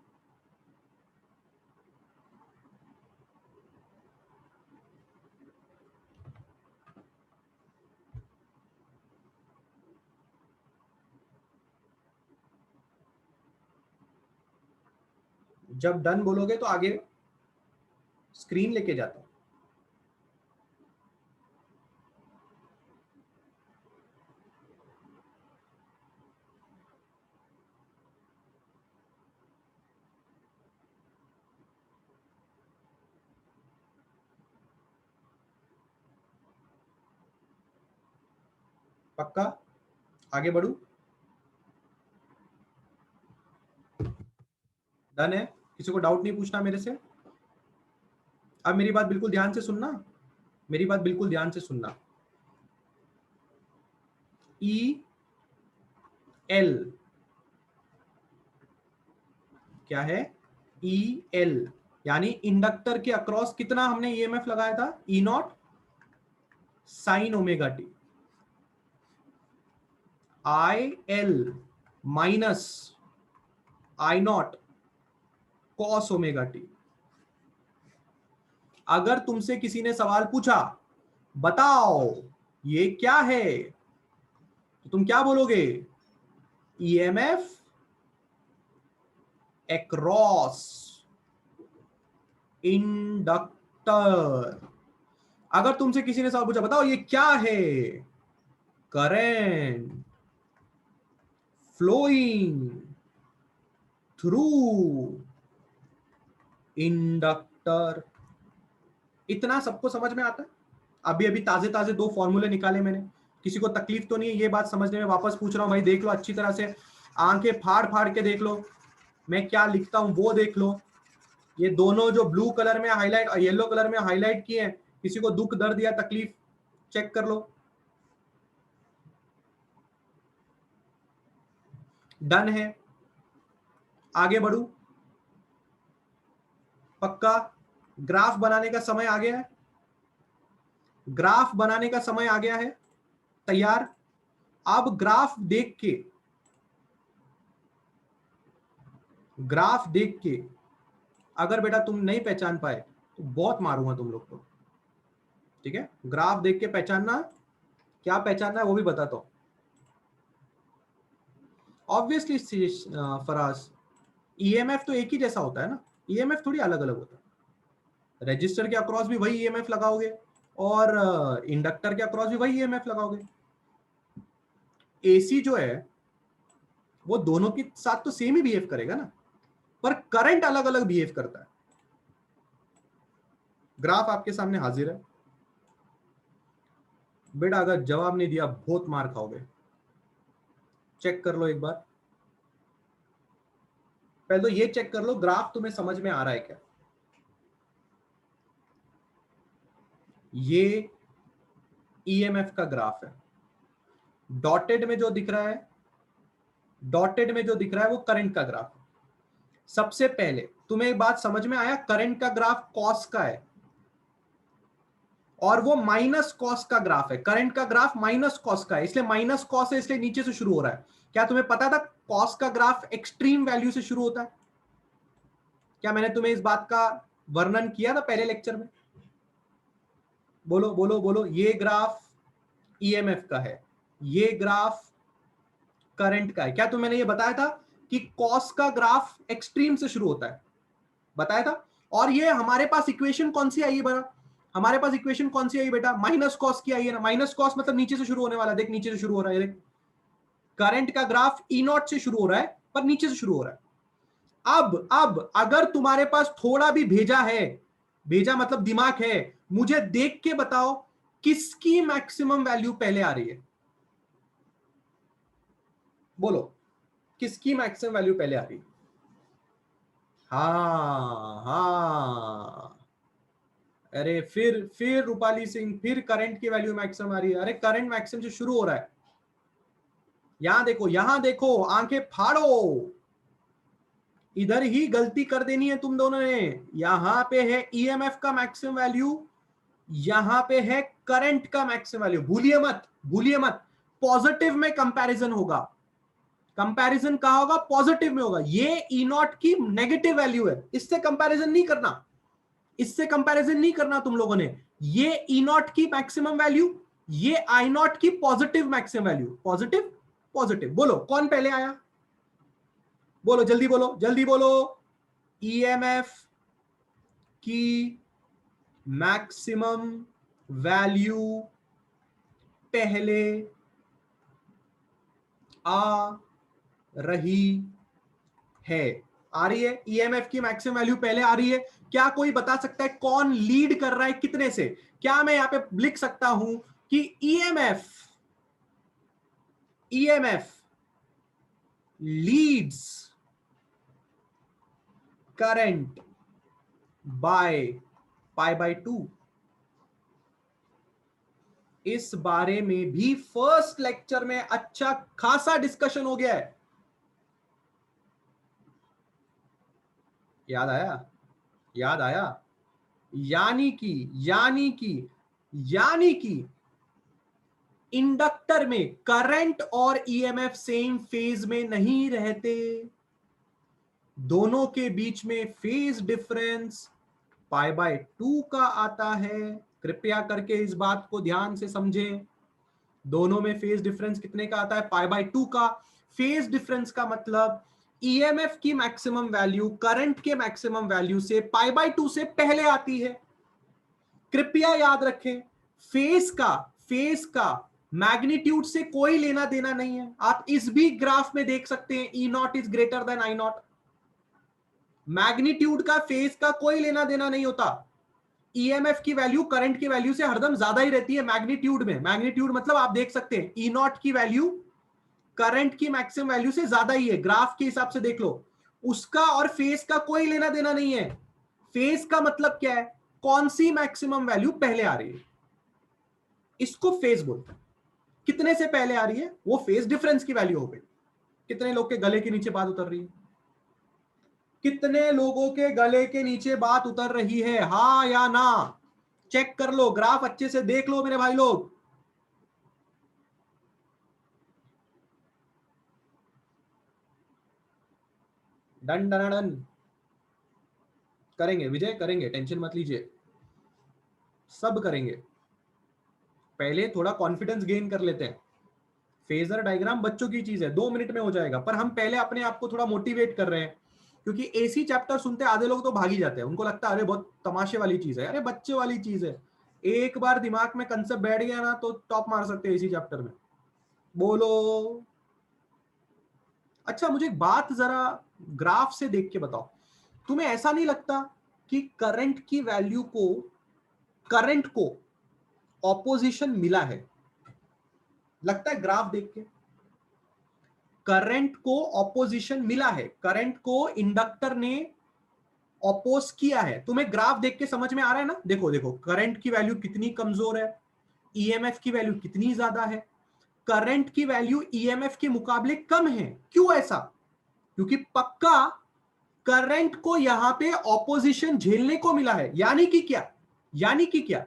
जब डन बोलोगे तो आगे स्क्रीन लेके जाता हूं। पक्का आगे बढ़ू? डन है? किसी को डाउट नहीं पूछना मेरे से? अब मेरी बात बिल्कुल ध्यान से सुनना, मेरी बात बिल्कुल ध्यान से सुनना। ई एल क्या है? ई एल यानी इंडक्टर के अक्रॉस कितना हमने ईएमएफ लगाया था? E naught sine omega t. I L minus I naught cos omega t. अगर तुमसे किसी ने सवाल पूछा बताओ ये क्या है, तो तुम क्या बोलोगे? EMF across inductor. अगर तुमसे किसी ने सवाल पूछा बताओ ये क्या है, करंट फ्लोइंग थ्रू इंडक्टर। इतना सबको समझ में आता है? अभी अभी ताजे ताजे 2 फॉर्मूले निकाले मैंने, किसी को तकलीफ तो नहीं है ये बात समझने में? वापस पूछ रहा हूं भाई, देख लो अच्छी तरह से, आंखें फाड़ फाड़ के देख लो, मैं क्या लिखता हूं वो देख लो। ये दोनों जो ब्लू कलर में हाईलाइट, येलो कलर में हाईलाइट किए हैं, किसी को दुख दर्द या तकलीफ चेक कर लो। डन है? आगे बढ़ू? पक्का? ग्राफ बनाने का समय आ गया है, ग्राफ बनाने का समय आ गया है। तैयार? अब ग्राफ देख के, ग्राफ देख के अगर बेटा तुम नहीं पहचान पाए तो बहुत मारूंगा तुम लोग को, ठीक है? ग्राफ देख के पहचानना, क्या पहचानना है वो भी बताता हूं। ऑब्वियसली फराज, ईएमएफ तो एक ही जैसा होता है ना, ईएमएफ थोड़ी अलग अलग होता है। रजिस्टर के अक्रॉस भी वही ईएमएफ लगाओगे और इंडक्टर के अक्रॉस भी वही ईएमएफ लगाओगे। एसी जो है वो दोनों के साथ तो सेम ही बिहेव करेगा ना, पर करंट अलग अलग बिहेव करता है। ग्राफ आपके सामने हाजिर है बेटा, अगर जवाब नहीं दिया बहुत मार खाओगे। चेक कर लो एक बार, पहले तो ये चेक कर लो ग्राफ तुम्हें समझ में आ रहा है क्या। ये ईएमएफ का ग्राफ है, डॉटेड में जो दिख रहा है, डॉटेड में जो दिख रहा है वो करंट का ग्राफ है। सबसे पहले तुम्हें एक बात समझ में आया, करंट का ग्राफ कॉस का है और वो माइनस कॉस का ग्राफ है। करंट का ग्राफ माइनस कॉस का है, इसलिए माइनस कॉस है, इसलिए नीचे से शुरू हो रहा है। क्या तुम्हें पता था कॉस का ग्राफ एक्सट्रीम वैल्यू से शुरू होता है? क्या मैंने तुम्हें इस बात का वर्णन किया था पहले लेक्चर में? बोलो बोलो बोलो। ये ग्राफ ईएमएफ का है, ये ग्राफ करंट का है। क्या तुम्हें मैंने ये बताया था कि कॉस का ग्राफ एक्सट्रीम से शुरू होता है? बताया था। और ये हमारे पास इक्वेशन कौन सी आई है बड़ा? हमारे पास इक्वेशन कौन सी आई बेटा? माइनस कॉस की आई है ना। माइनस कॉस मतलब नीचे से शुरू होने वाला, देख नीचे से शुरू हो रहा है, देख करंट का ग्राफ ई नॉट से शुरू हो रहा है पर नीचे से शुरू हो रहा है। अब अगर तुम्हारे पास थोड़ा भी भेजा है, भेजा मतलब दिमाग है, मुझे देख के बताओ किसकी मैक्सिमम वैल्यू पहले आ रही है? बोलो किसकी मैक्सिमम वैल्यू पहले आ रही है? हाँ हाँ, अरे फिर रूपाली सिंह, फिर करंट की वैल्यू मैक्सिमम आ रही है। अरे करंट मैक्सिमम से शुरू हो रहा है। यहां देखो, आंखें फाड़ो, इधर ही गलती कर देनी है तुम दोनों ने। यहां पे है ईएमएफ का मैक्सिमम वैल्यू, यहां पे है करंट का मैक्सिमम वैल्यू, भूलिए मत, भूलिए मत, पॉजिटिव में कंपैरिजन होगा, कंपैरिजन कहां होगा, पॉजिटिव में होगा। ये ई नॉट की नेगेटिव वैल्यू है, इससे कंपैरिजन नहीं करना, इससे कंपैरिजन नहीं करना तुम लोगों ने। ये ई नॉट की मैक्सिमम वैल्यू, ये आई नॉट की positive maximum value, positive positive. बोलो कौन पहले आया, बोलो जल्दी बोलो, जल्दी बोलो। ईएमएफ की मैक्सिमम वैल्यू पहले आ रही है, आ रही है, ईएमएफ की मैक्सिमम वैल्यू पहले आ रही है। क्या कोई बता सकता है कौन लीड कर रहा है, कितने से? क्या मैं यहां पे लिख सकता हूं कि EMF, EMF leads current by pi by 2? इस बारे में भी फर्स्ट लेक्चर में अच्छा खासा डिस्कशन हो गया है, याद आया, याद आया? यानी कि इंडक्टर में करंट और ईएमएफ सेम फेज में नहीं रहते, दोनों के बीच में फेज डिफरेंस पाई बाय 2 का आता है। कृपया करके इस बात को ध्यान से समझें, दोनों में फेज डिफरेंस कितने का आता है, पाई बाय 2 का। फेज डिफरेंस का मतलब ईएमएफ की मैक्सिमम वैल्यू करंट के मैक्सिमम वैल्यू से पाई बाय 2 से पहले आती है। कृपया याद रखें, फेज का मैग्नीट्यूड से कोई लेना देना नहीं है। आप इस भी ग्राफ में देख सकते हैं, E naught is greater than I naught. Magnitude का फेज का कोई लेना देना नहीं होता। ईएमएफ की वैल्यू करंट की वैल्यू से हरदम ज्यादा ही रहती है मैग्नीट्यूड में। मैग्नीट्यूड मतलब आप देख सकते हैं ई नॉट की वैल्यू करंट की मैक्सिमम वैल्यू से ज्यादा ही है, ग्राफ के हिसाब से देख लो। उसका और फेज का कोई लेना देना नहीं है। फेज का मतलब क्या है, कौन सी मैक्सिमम वैल्यू पहले आ रही है, इसको फेज बोलते हैं। कितने से पहले आ रही है, वो फेज डिफरेंस की वैल्यू हो गई। कितने लोग के गले के नीचे बात उतर रही है, कितने लोगों के गले के नीचे बात उतर रही है, हाँ या ना? चेक कर लो, ग्राफ अच्छे से देख लो मेरे भाई लोग। डन डन डन करेंगे विजय, करेंगे, टेंशन मत लीजिए, सब करेंगे। पहले थोड़ा कॉन्फिडेंस गेन कर लेते हैं। फेजर डायग्राम बच्चों की चीज है, 2 मिनट में हो जाएगा, पर हम पहले अपने आप को थोड़ा मोटिवेट कर रहे हैं, क्योंकि एसी चैप्टर सुनते आधे लोग तो भाग ही जाते हैं। उनको लगता है अरे बहुत तमाशे वाली चीज है, अरे बच्चे वाली चीज है। एक बार दिमाग में कंसेप्ट बैठ गया ना तो टॉप मार सकते हैं एसी चैप्टर में। बोलो। अच्छा मुझे एक बात जरा ग्राफ से देख के बताओ, तुम्हें ऐसा नहीं लगता कि करंट को ऑपोजिशन मिला है? लगता है ग्राफ देख के करंट को ऑपोजिशन मिला है, करंट को इंडक्टर ने ऑपोज किया है। तुम्हें ग्राफ देख के समझ में आ रहा है ना? देखो देखो करंट की वैल्यू कितनी कमजोर है, ईएमएफ की वैल्यू कितनी ज्यादा है। करंट की वैल्यू ईएमएफ के मुकाबले कम है। क्यों ऐसा? क्योंकि पक्का करंट को यहां पे ऑपोजिशन झेलने को मिला है। यानी कि क्या, यानी कि क्या,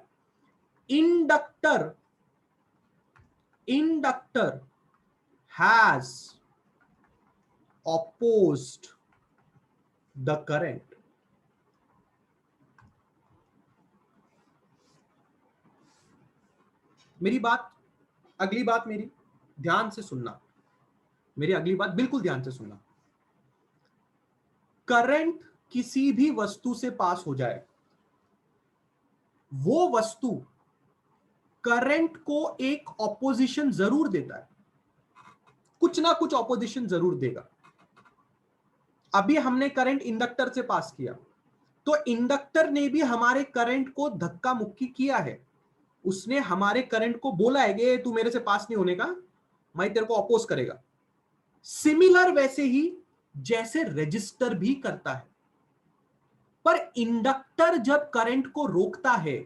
inductor has opposed the current। मेरी बात, अगली बात मेरी ध्यान से सुनना, मेरी अगली बात बिल्कुल ध्यान से सुनना। करंट किसी भी वस्तु से पास हो जाए, वो वस्तु करंट को एक ऑपोजिशन जरूर देता है, कुछ ना कुछ ऑपोजिशन जरूर देगा। अभी हमने करंट इंडक्टर से पास किया, तो इंडक्टर ने भी हमारे करंट को धक्का मुक्की किया है। उसने हमारे करंट को बोला है कि तू मेरे से पास नहीं होने का, मैं तेरे को अपोज करेगा। सिमिलर वैसे ही जैसे रजिस्टर भी करता है। पर इंडक्टर जब करंट को रोकता है,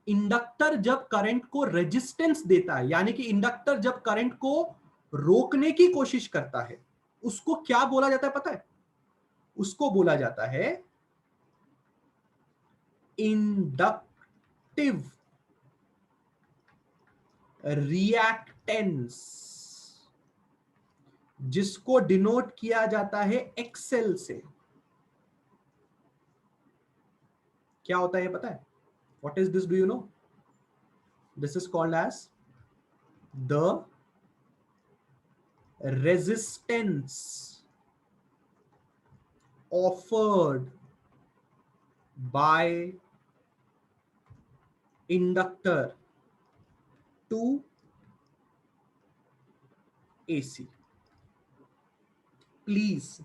इंडक्टर जब करंट को रेजिस्टेंस देता है, यानी कि इंडक्टर जब करंट को रोकने की कोशिश करता है, उसको क्या बोला जाता है पता है? उसको बोला जाता है इंडक्टिव रिएक्टेंस, जिसको डिनोट किया जाता है एक्सेल से। क्या होता है ये पता है? What is this, do you know? This is called as the resistance offered by inductor to AC। Please,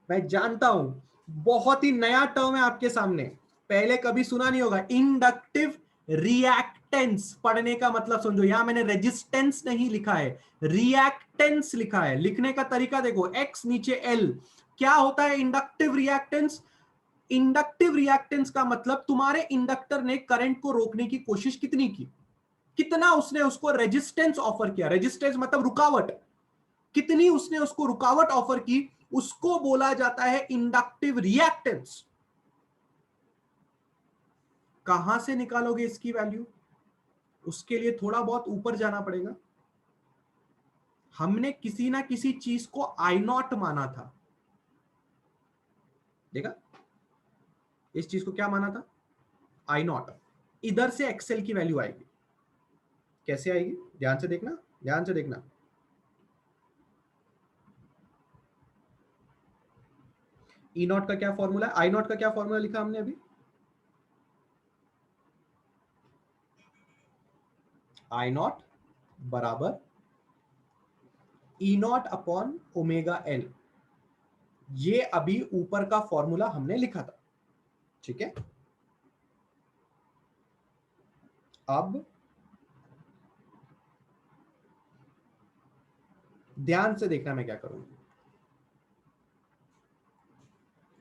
मैं जानता हूं बहुत ही नया टर्म है आपके सामने, पहले कभी सुना नहीं होगा। इंडक्टिव रिएक्टेंस पढ़ने का मतलब समझो, यहां मैंने रेजिस्टेंस नहीं लिखा है, रिएक्टेंस लिखा है। लिखने का तरीका देखो, एक्स नीचे एल। क्या होता है इंडक्टिव रिएक्टेंस? इंडक्टिव रिएक्टेंस का मतलब तुम्हारे इंडक्टर ने करंट को रोकने की कोशिश कितनी की, कितना उसने उसको रेजिस्टेंस ऑफर किया। रेजिस्टेंस मतलब रुकावट, कितनी उसने उसको रुकावट ऑफर की, उसको बोला जाता है इंडक्टिव रिएक्टेंस। कहां से निकालोगे इसकी वैल्यू? उसके लिए थोड़ा बहुत ऊपर जाना पड़ेगा। हमने किसी ना किसी चीज को आई नॉट माना था, देखा? इस चीज को क्या माना था? आई नॉट। इधर से एक्सेल की वैल्यू आएगी। कैसे आएगी? ध्यान से देखना, ध्यान से देखना। ई नॉट का क्या फॉर्मूला है? आई नॉट का क्या फॉर्मूला लिखा हमने अभी? आई नॉट बराबर ई नॉट अपॉन ओमेगा एल। ये अभी ऊपर का फॉर्मूला हमने लिखा था, ठीक है? अब ध्यान से देखना मैं क्या करूंगा।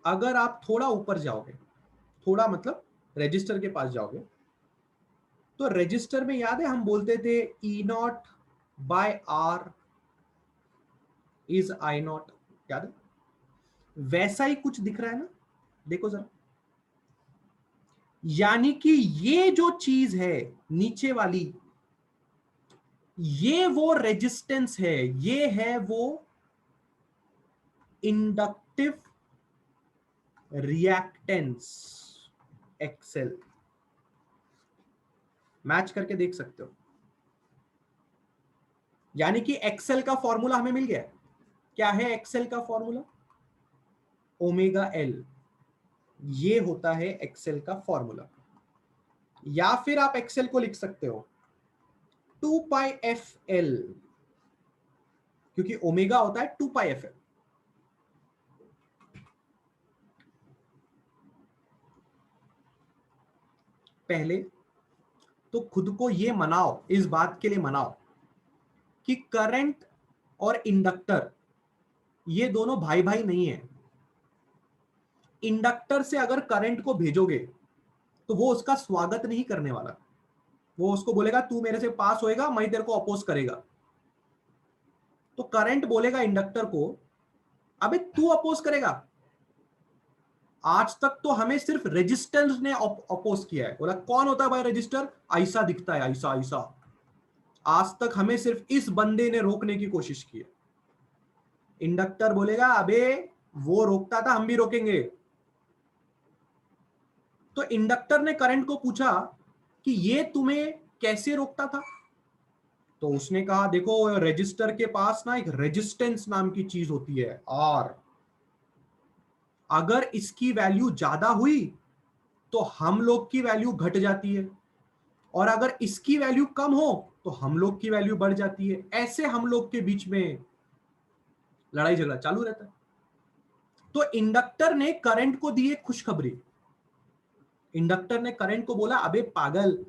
अगर आप थोड़ा ऊपर जाओगे, थोड़ा मतलब रजिस्टर के पास जाओगे, तो रजिस्टर में याद है हम बोलते थे E naught by R is I naught, याद है? वैसा ही कुछ दिख रहा है ना, देखो जरा। यानी कि ये जो चीज है नीचे वाली, ये वो रेजिस्टेंस है, ये है वो इंडक्टिव रिएक्टेंस एक्सेल। मैच करके देख सकते हो। यानी कि एक्सेल का फॉर्मूला हमें मिल गया। क्या है एक्सेल का फॉर्मूला? Omega L. ये होता है एक्सेल का फॉर्मूला। या फिर आप एक्सेल को लिख सकते हो 2 पाई एफ एल, क्योंकि ओमेगा होता है 2 पाई एफ एल। पहले तो खुद को ये मनाओ, इस बात के लिए मनाओ कि करंट और इंडक्टर ये दोनों भाई भाई नहीं है। इंडक्टर से अगर करंट को भेजोगे तो वो उसका स्वागत नहीं करने वाला, वो उसको बोलेगा तू मेरे से पास होएगा, मैं तेरे को अपोज करेगा। तो करंट बोलेगा इंडक्टर को, अबे तू अपोज करेगा। आज तक तो हमें सिर्फ रेजिस्टेंस ने अपोज किया है। बोला कौन होता है भाई रेजिस्टर? ऐसा दिखता है, ऐसा ऐसा। आज तक हमें सिर्फ इस बंदे ने रोकने की कोशिश की है। इंडक्टर बोलेगा अबे वो रोकता था, हम भी रोकेंगे। तो इंडक्टर ने करंट को पूछा कि ये तुम्हें कैसे रोकता था? तो उसने कहा देखो रेजिस्टर के पास ना एक रेजिस्टेंस नाम की चीज होती है, आर। अगर इसकी वैल्यू ज्यादा हुई तो हम लोग की वैल्यू घट जाती है, और अगर इसकी वैल्यू कम हो तो हम लोग की वैल्यू बढ़ जाती है। ऐसे हम लोग के बीच में लड़ाई झगड़ा चालू रहता है। तो इंडक्टर ने करंट को दी एक खुशखबरी। इंडक्टर ने करंट को बोला अबे पागल,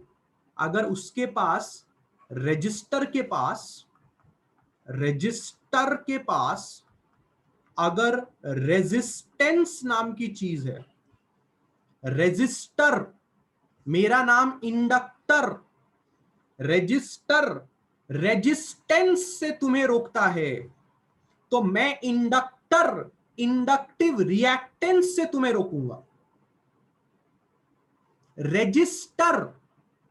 अगर उसके पास रजिस्टर के पास अगर रेजिस्टेंस नाम की चीज है, रेजिस्टर, मेरा नाम इंडक्टर, रेजिस्टर रेजिस्टेंस से तुम्हें रोकता है, तो मैं इंडक्टर इंडक्टिव रिएक्टेंस से तुम्हें रोकूंगा। रेजिस्टर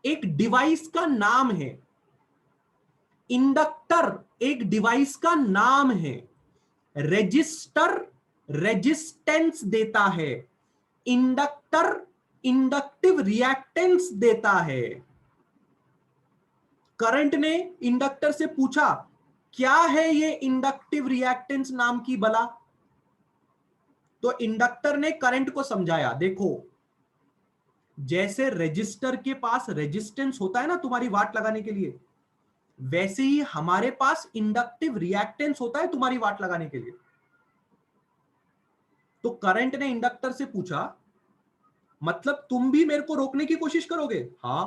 एक डिवाइस का नाम है। इंडक्टर एक डिवाइस का नाम है, रेजिस्टर रेजिस्टेंस देता है, इंडक्टर इंडक्टिव रिएक्टेंस देता है। करंट ने इंडक्टर से पूछा क्या है ये इंडक्टिव रिएक्टेंस नाम की बला, तो इंडक्टर ने करंट को समझाया, देखो जैसे रेजिस्टर के पास रेजिस्टेंस होता है ना तुम्हारी वाट लगाने के लिए, वैसे ही हमारे पास इंडक्टिव रिएक्टेंस होता है तुम्हारी वाट लगाने के लिए। तो करंट ने इंडक्टर से पूछा मतलब तुम भी मेरे को रोकने की कोशिश करोगे? हां,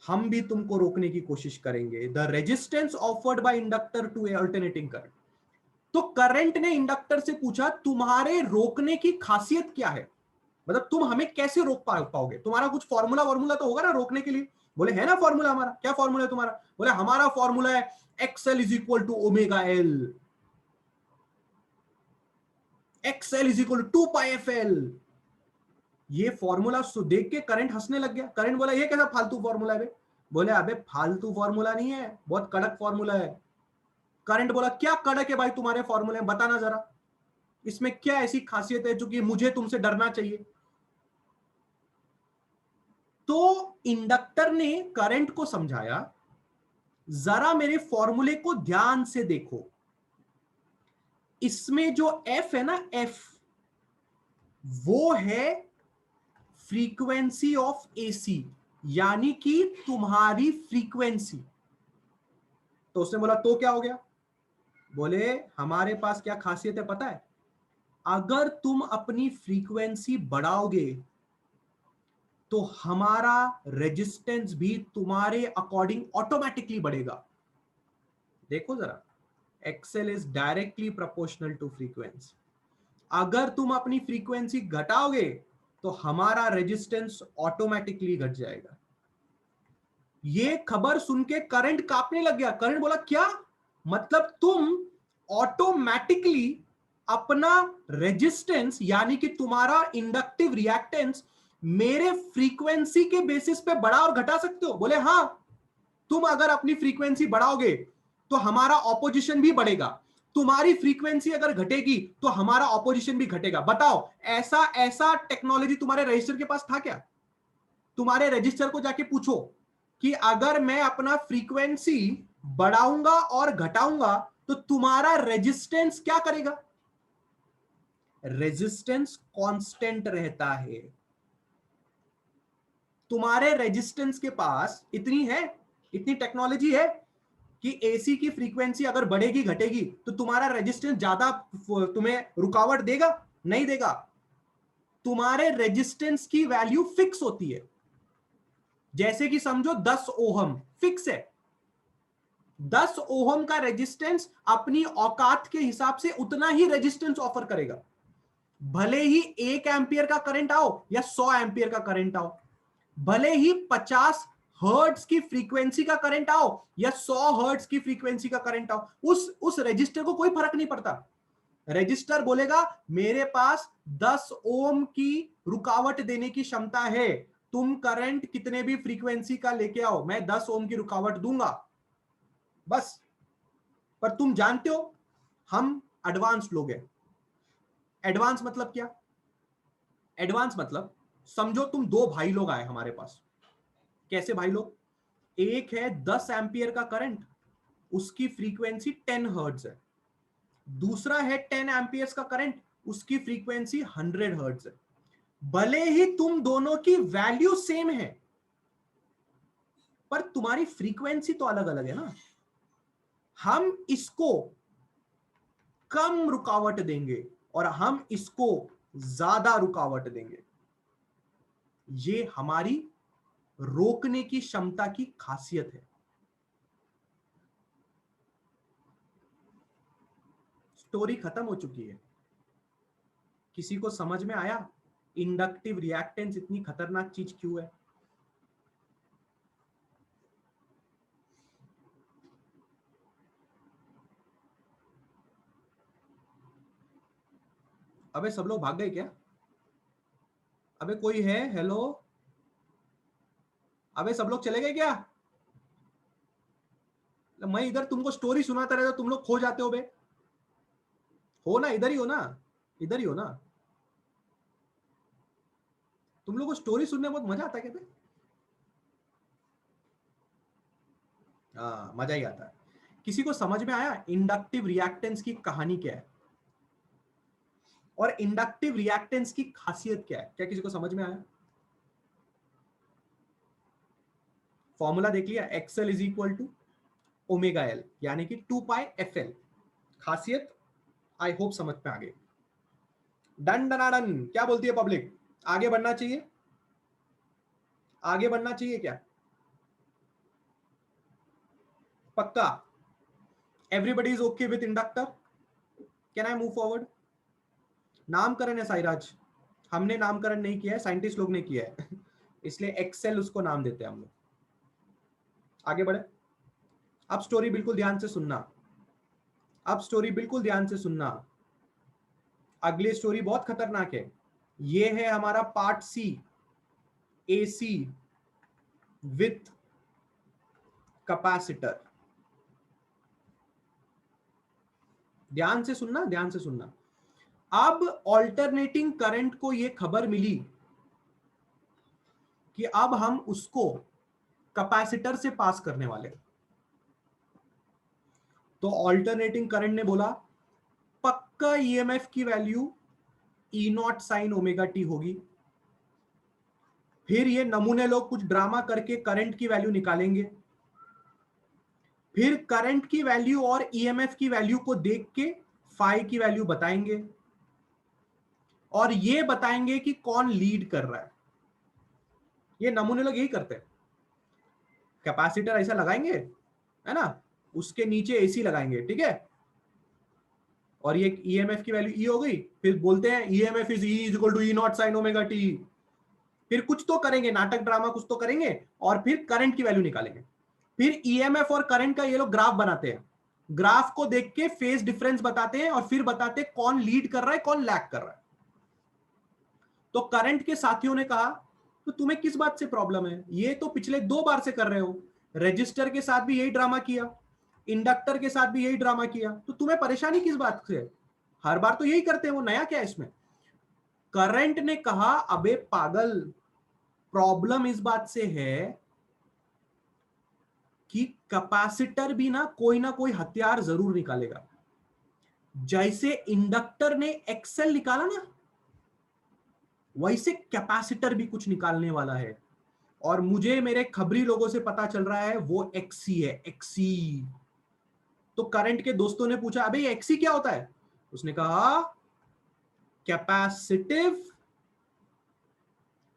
हम भी तुमको रोकने की कोशिश करेंगे। The resistance offered by inductor to a alternating current. तो करंट ने इंडक्टर से पूछा तुम्हारे रोकने की खासियत क्या है, मतलब तुम हमें कैसे रोक पाओगे, तुम्हारा कुछ फॉर्मूला तो होगा ना रोकने के लिए। बोले है ना फॉर्मूला हमारा, क्या फॉर्मूला है तुम्हारा? बोले हमारा फॉर्मूला है XL is equal to omega L, XL is equal to 2πfl। ये फॉर्मूला देख के करंट हंसने लग गया। करंट बोला ये कैसा फालतू फॉर्मूला है? बोले अबे फालतू फॉर्मूला नहीं है, बहुत कड़क फॉर्मूला है। करंट बोला क्या कड़क है भाई तुम्हारे फॉर्मूले, बताना जरा, इसमें क्या ऐसी खासियत है जो कि मुझे तुमसे डरना चाहिए? तो इंडक्टर ने करंट को समझाया जरा मेरे फॉर्मूले को ध्यान से देखो, इसमें जो एफ है ना, एफ वो है फ्रीक्वेंसी ऑफ एसी, यानी कि तुम्हारी फ्रीक्वेंसी। तो उसने बोला तो क्या हो गया? बोले हमारे पास क्या खासियत है पता है, अगर तुम अपनी फ्रीक्वेंसी बढ़ाओगे तो हमारा रेजिस्टेंस भी तुम्हारे अकॉर्डिंग ऑटोमेटिकली बढ़ेगा। देखो जरा, XL is directly proportional to frequency. अगर तुम अपनी फ्रीक्वेंसी घटाओगे तो हमारा रेजिस्टेंस ऑटोमेटिकली घट जाएगा। ये खबर सुन के करंट कांपने लग गया। करंट बोला क्या मतलब, तुम ऑटोमेटिकली अपना रेजिस्टेंस यानी कि तुम्हारा इंडक्टिव रिएक्टेंस मेरे फ्रीक्वेंसी के बेसिस पे बढ़ा और घटा सकते हो? बोले हां, तुम अगर अपनी फ्रीक्वेंसी बढ़ाओगे तो हमारा ऑपोजिशन भी बढ़ेगा, तुम्हारी फ्रीक्वेंसी अगर घटेगी तो हमारा ऑपोजिशन भी घटेगा। बताओ ऐसा ऐसा टेक्नोलॉजी तुम्हारे रजिस्टर के पास था क्या? तुम्हारे रजिस्टर को जाके पूछो कि अगर मैं अपना फ्रीक्वेंसी बढ़ाऊंगा और घटाऊंगा तो तुम्हारा रेजिस्टेंस क्या करेगा? रेजिस्टेंस कांस्टेंट रहता है। तुम्हारे रेजिस्टेंस के पास इतनी टेक्नोलॉजी है कि एसी की फ्रीक्वेंसी अगर बढ़ेगी घटेगी तो तुम्हारा रेजिस्टेंस ज्यादा तुम्हें रुकावट देगा? नहीं देगा। तुम्हारे रेजिस्टेंस की वैल्यू फिक्स होती है, जैसे कि समझो 10 ओहम फिक्स है। 10 ओहम का रेजिस्टेंस अपनी औकात के हिसाब से उतना ही रेजिस्टेंस ऑफर करेगा, भले ही 1 एम्पियर का करंट आओ या 100 एम्पियर का करंट आओ, भले ही 50 हर्ट्ज की फ्रीक्वेंसी का करंट आओ या 100 हर्ट्ज की फ्रीक्वेंसी का करंट आओ, उस रजिस्टर को कोई फर्क नहीं पड़ता। रजिस्टर बोलेगा मेरे पास 10 ओम की रुकावट देने की क्षमता है, तुम करंट कितने भी फ्रीक्वेंसी का लेके आओ, मैं 10 ओम की रुकावट दूंगा बस। पर तुम जानते हो हम एडवांस लोग हैं। एडवांस मतलब क्या? एडवांस मतलब समझो तुम दो भाई लोग आए हमारे पास। कैसे भाई लोग? एक है 10 एम्पियर का करंट, उसकी फ्रीक्वेंसी 10 हर्ट्ज है। दूसरा है 10 एम्पियर्स का करंट, उसकी फ्रीक्वेंसी 100 हर्ट्ज है। भले ही तुम दोनों की वैल्यू सेम है पर तुम्हारी फ्रीक्वेंसी तो अलग अलग है ना। हम इसको कम रुकावट देंगे और हम इसको ज्यादा रुकावट देंगे। ये हमारी रोकने की क्षमता की खासियत है। स्टोरी खत्म हो चुकी है। किसी को समझ में आया इंडक्टिव रिएक्टेंस इतनी खतरनाक चीज क्यों है? अबे सब लोग भाग गए क्या? अबे कोई है? हेलो, अबे सब लोग चले गए क्या? मैं इधर तुमको स्टोरी सुनाता रहता, तुम लोग खो जाते हो बे। हो ना, इधर ही हो ना, इधर ही हो ना। तुम लोग को स्टोरी सुनने में बहुत मजा आता है क्या बे? हाँ, मजा ही आता है। किसी को समझ में आया इंडक्टिव रिएक्टेंस की कहानी क्या है और इंडक्टिव रिएक्टेंस की खासियत क्या है? क्या किसी को समझ में आया? फॉर्मूला देख लिया, XL is equal to omega L, यानी कि 2 पाई एफ एल। खासियत आई होप समझ में आ गई। डन डनाडन, क्या बोलती है पब्लिक? आगे बढ़ना चाहिए, आगे बढ़ना चाहिए क्या? पक्का? Everybody is okay with inductor? Can I move forward? नामकरण है साइराज, हमने नामकरण नहीं किया है, साइंटिस्ट लोग ने किया है इसलिए एक्सेल उसको नाम देते हैं हम लोग। आगे बढ़े। अब स्टोरी बिल्कुल ध्यान से सुनना, अब स्टोरी बिल्कुल ध्यान से सुनना। अगली स्टोरी बहुत खतरनाक है। ये है हमारा part C, AC with capacitor. ध्यान से सुनना, ध्यान से सुनना। अब ऑल्टरनेटिंग करंट को यह खबर मिली कि अब हम उसको कैपेसिटर से पास करने वाले। तो ऑल्टरनेटिंग करंट ने बोला पक्का ईएमएफ की वैल्यू ई नॉट साइन ओमेगा टी होगी। फिर ये नमूने लोग कुछ ड्रामा करके करंट की वैल्यू निकालेंगे, फिर करंट की वैल्यू और ईएमएफ की वैल्यू को देख के फाई की वैल्यू बताएंगे और ये बताएंगे कि कौन लीड कर रहा है। ये नमूने लोग यही करते हैं। कैपेसिटर ऐसा लगाएंगे, है ना, उसके नीचे एसी लगाएंगे, ठीक है, और ये ईएमएफ की वैल्यू ई हो गई, फिर बोलते हैं EMF is E is equal to E naught sine omega t. फिर कुछ तो करेंगे, नाटक ड्रामा कुछ तो करेंगे और फिर करंट की वैल्यू निकालेंगे। फिर ईएमएफ और करंट का ये लोग ग्राफ बनाते हैं, ग्राफ को देख के फेज डिफरेंस बताते हैं और फिर बताते हैं कौन लीड कर रहा है कौन लैग कर रहा है। तो करंट के साथियों ने कहा तो तुम्हें किस बात से प्रॉब्लम है, ये तो पिछले 2 बार से कर रहे हो, रजिस्टर के साथ भी यही ड्रामा किया, इंडक्टर के साथ भी यही ड्रामा किया, तो तुम्हें परेशानी किस बात से? हर बार तो यही करते हैं, वो नया क्या है इसमें? करंट ने कहा अबे पागल, प्रॉब्लम इस बात से है कि कैपेसिटर भी ना कोई हथियार जरूर निकालेगा। जैसे इंडक्टर ने एक्सेल निकाला ना, वैसे कैपेसिटर भी कुछ निकालने वाला है। और मुझे मेरे खबरी लोगों से पता चल रहा है वो एक्सी है, एक्सी। तो करंट के दोस्तों ने पूछा अबे एक्सी क्या होता है? उसने कहा कैपेसिटिव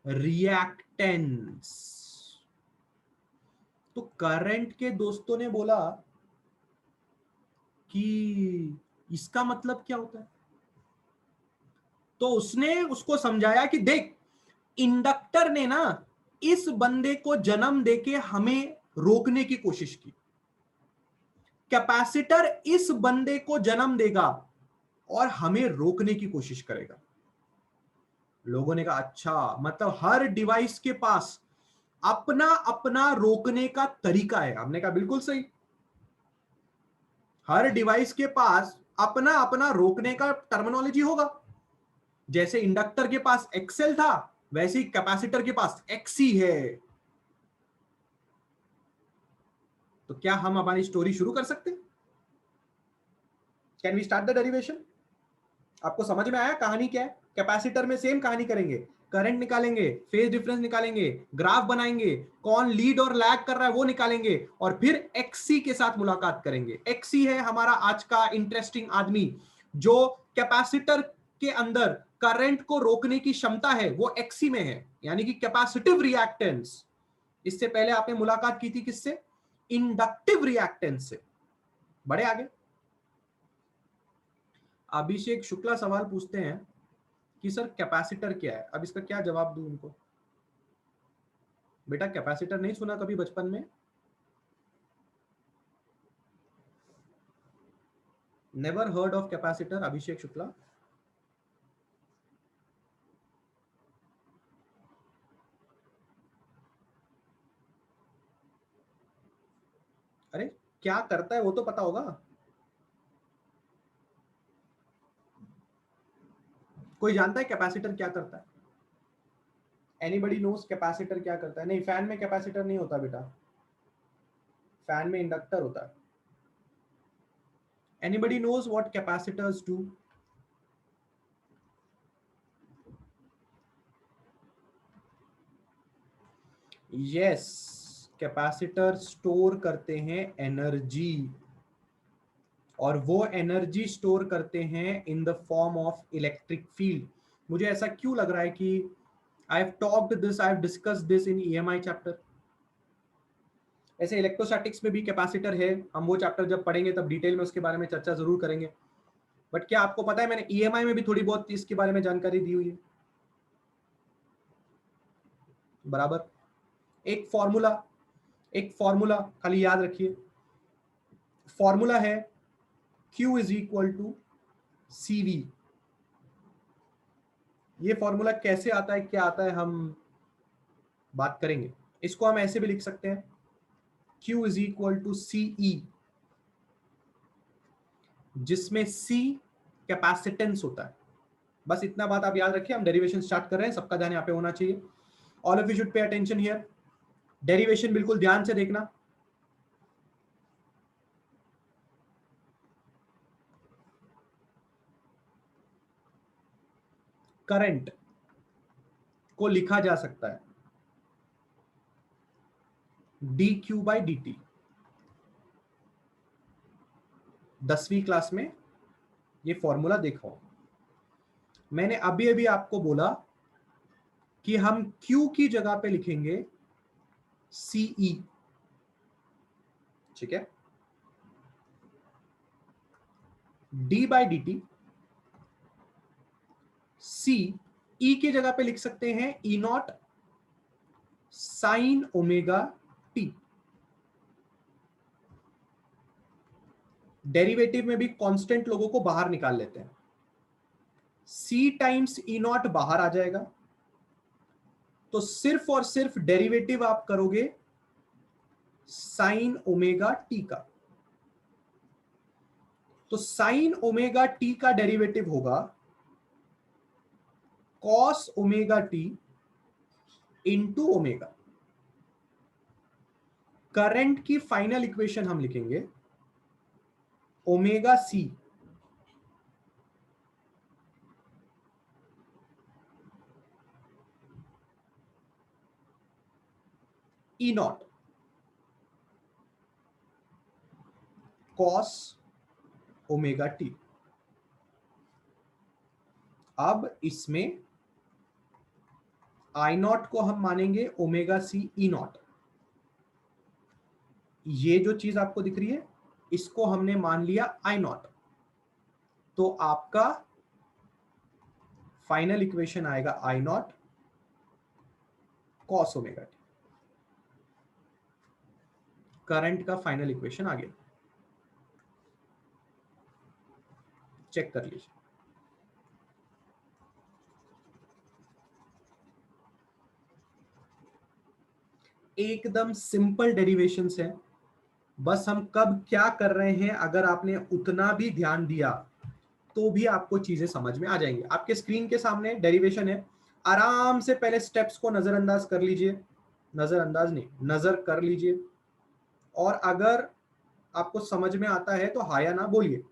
रिएक्टेंस। तो करंट के दोस्तों ने बोला कि इसका मतलब क्या होता है? तो उसने उसको समझाया कि देख, इंडक्टर ने ना इस बंदे को जन्म देके हमें रोकने की कोशिश की, कैपेसिटर इस बंदे को जन्म देगा और हमें रोकने की कोशिश करेगा। लोगों ने कहा अच्छा, मतलब हर डिवाइस के पास अपना अपना रोकने का तरीका है। हमने कहा बिल्कुल सही, हर डिवाइस के पास अपना अपना रोकने का टर्मिनोलॉजी होगा। जैसे इंडक्टर के पास एक्सेल था, वैसे ही कैपेसिटर के पास एक्सी है। तो क्या हम हमारी स्टोरी शुरू कर सकते हैं? Can we start the derivation? आपको समझ में आया कहानी क्या है? कैपेसिटर में सेम कहानी करेंगे, करंट निकालेंगे, फेज डिफरेंस निकालेंगे, ग्राफ बनाएंगे, कौन लीड और लैग कर रहा है वो निकालेंगे और फिर एक्सी के साथ मुलाकात करेंगे। एक्सी है हमारा आज का इंटरेस्टिंग आदमी, जो कैपेसिटर के अंदर करंट को रोकने की क्षमता है वो एक्सी में है, यानी कि कैपेसिटिव रिएक्टेंस। इससे पहले आपने मुलाकात की थी किससे? इंडक्टिव रिएक्टेंस से। बड़े आगे अभिषेक शुक्ला सवाल पूछते हैं कि सर कैपेसिटर क्या है? अब इसका क्या जवाब दूं उनको? बेटा कैपेसिटर नहीं सुना कभी बचपन में? नेवर हर्ड ऑफ कैपेसिटर, अभिषेक शुक्ला? अरे क्या करता है वो तो पता होगा। कोई जानता है कैपेसिटर क्या करता है? एनीबडी नोस कैपेसिटर क्या करता है? नहीं, फैन में कैपेसिटर नहीं होता बेटा, फैन में इंडक्टर होता है। Anybody knows what capacitors do? Yes, capacitor store करते हैं एनर्जी, और वो एनर्जी स्टोर करते हैं in the form of electric field. मुझे ऐसा क्यों लग रहा है कि I have talked this, I have discussed this in EMI chapter. ऐसे इलेक्ट्रोस्टैटिक्स में भी कैपेसिटर है, हम वो चैप्टर जब पढ़ेंगे तब डिटेल में उसके बारे में चर्चा जरूर करेंगे। बट क्या आपको पता है मैंने ईएमआई में भी थोड़ी बहुत इसके बारे में जानकारी दी हुई है। बराबर। एक फॉर्मूला खाली याद रखिए, फॉर्मूला है Q is equal to CV। ये फॉर्मूला कैसे आता है, क्या आता है, हम बात करेंगे। इसको हम ऐसे भी लिख सकते हैं, Q is equal to CE, जिसमें C कैपेसिटेंस होता है। बस इतना बात आप याद रखिए, हम डेरिवेशन स्टार्ट कर रहे हैं, सबका ध्यान यहाँ पे होना चाहिए। All of you should pay attention here. Derivation बिल्कुल ध्यान से देखना। करंट को लिखा जा सकता है dQ बाई dt। 10वीं क्लास में ये फॉर्मूला देखा हो। मैंने अभी अभी आपको बोला कि हम Q की जगह पे लिखेंगे CE, ठीक है। d by dt, C E की जगह पे लिख सकते हैं E naught sine omega T. Derivative में भी कांस्टेंट लोगों को बाहर निकाल लेते हैं, C टाइम्स E नॉट बाहर आ जाएगा, तो सिर्फ और सिर्फ डेरिवेटिव आप करोगे साइन ओमेगा टी का। तो साइन ओमेगा टी का डेरिवेटिव होगा cos omega t into omega. Current की फाइनल इक्वेशन हम लिखेंगे omega C E naught cos omega t. अब इसमें आई नॉट को हम मानेंगे ओमेगा सी ई नॉट। ये जो चीज आपको दिख रही है इसको हमने मान लिया आई नॉट, तो आपका फाइनल इक्वेशन आएगा I naught cos omega t. Current का फाइनल इक्वेशन आ गया, चेक कर लीजिए। एकदम सिंपल डेरिवेशंस है, बस हम कब क्या कर रहे हैं अगर आपने उतना भी ध्यान दिया तो भी आपको चीजें समझ में आ जाएंगी। आपके स्क्रीन के सामने डेरिवेशन है, आराम से पहले स्टेप्स को नजरअंदाज कर लीजिए, नजरअंदाज नहीं नजर कर लीजिए, और अगर आपको समझ में आता है तो हाँ या ना बोलिए।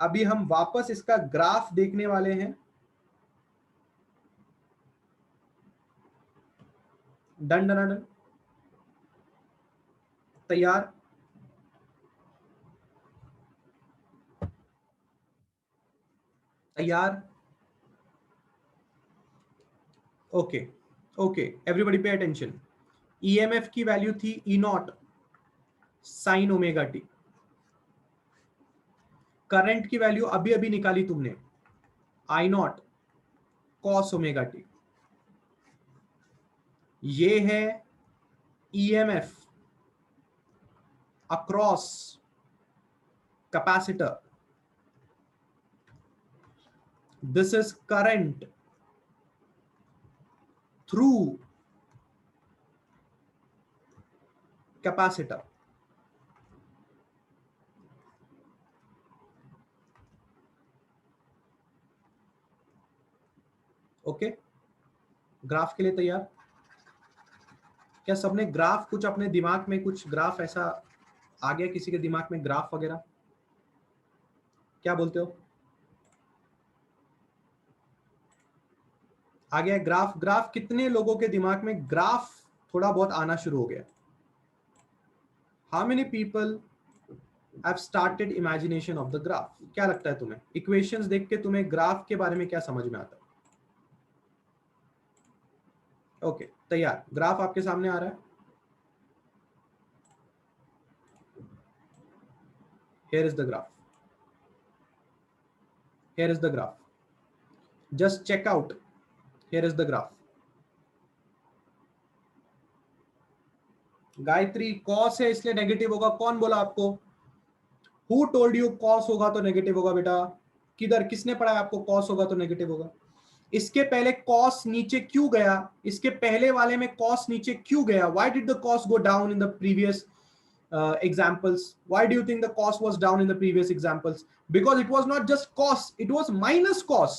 अभी हम वापस इसका ग्राफ देखने वाले हैं। डन डन डन, तैयार? तैयार? Okay okay, everybody pay attention. EMF की वैल्यू थी E naught sine omega t. Current की वैल्यू अभी अभी निकाली तुमने, I naught cos omega t. ये है EMF across capacitor, this is current through capacitor. Okay, graph के लिए तैयार? क्या सबने ग्राफ कुछ अपने दिमाग में, कुछ ग्राफ ऐसा आ गया किसी के दिमाग में, ग्राफ वगैरह? क्या बोलते हो? आ गया ग्राफ? ग्राफ कितने लोगों के दिमाग में ग्राफ थोड़ा बहुत आना शुरू हो गया? How many people have started imagination of the graph? क्या लगता है तुम्हें, इक्वेशंस देख के तुम्हें ग्राफ के बारे में क्या समझ में आता है? ओके, तैयार? ग्राफ आपके सामने आ रहा है। Here is the graph. Here is the graph. Just check out. Here is the graph. Gayatri, cos है इसलिए नेगेटिव होगा, कौन बोला आपको? Who told you कॉस होगा तो नेगेटिव होगा बेटा? किधर, किसने पढ़ाया आपको कॉस होगा तो नेगेटिव होगा? इसके पहले कॉस नीचे क्यों गया? इसके पहले वाले में कॉस नीचे क्यों गया? Why did the cos go down in the previous examples? Why do you think the cos was down in the previous examples? Because it was not just cos, it was minus cos.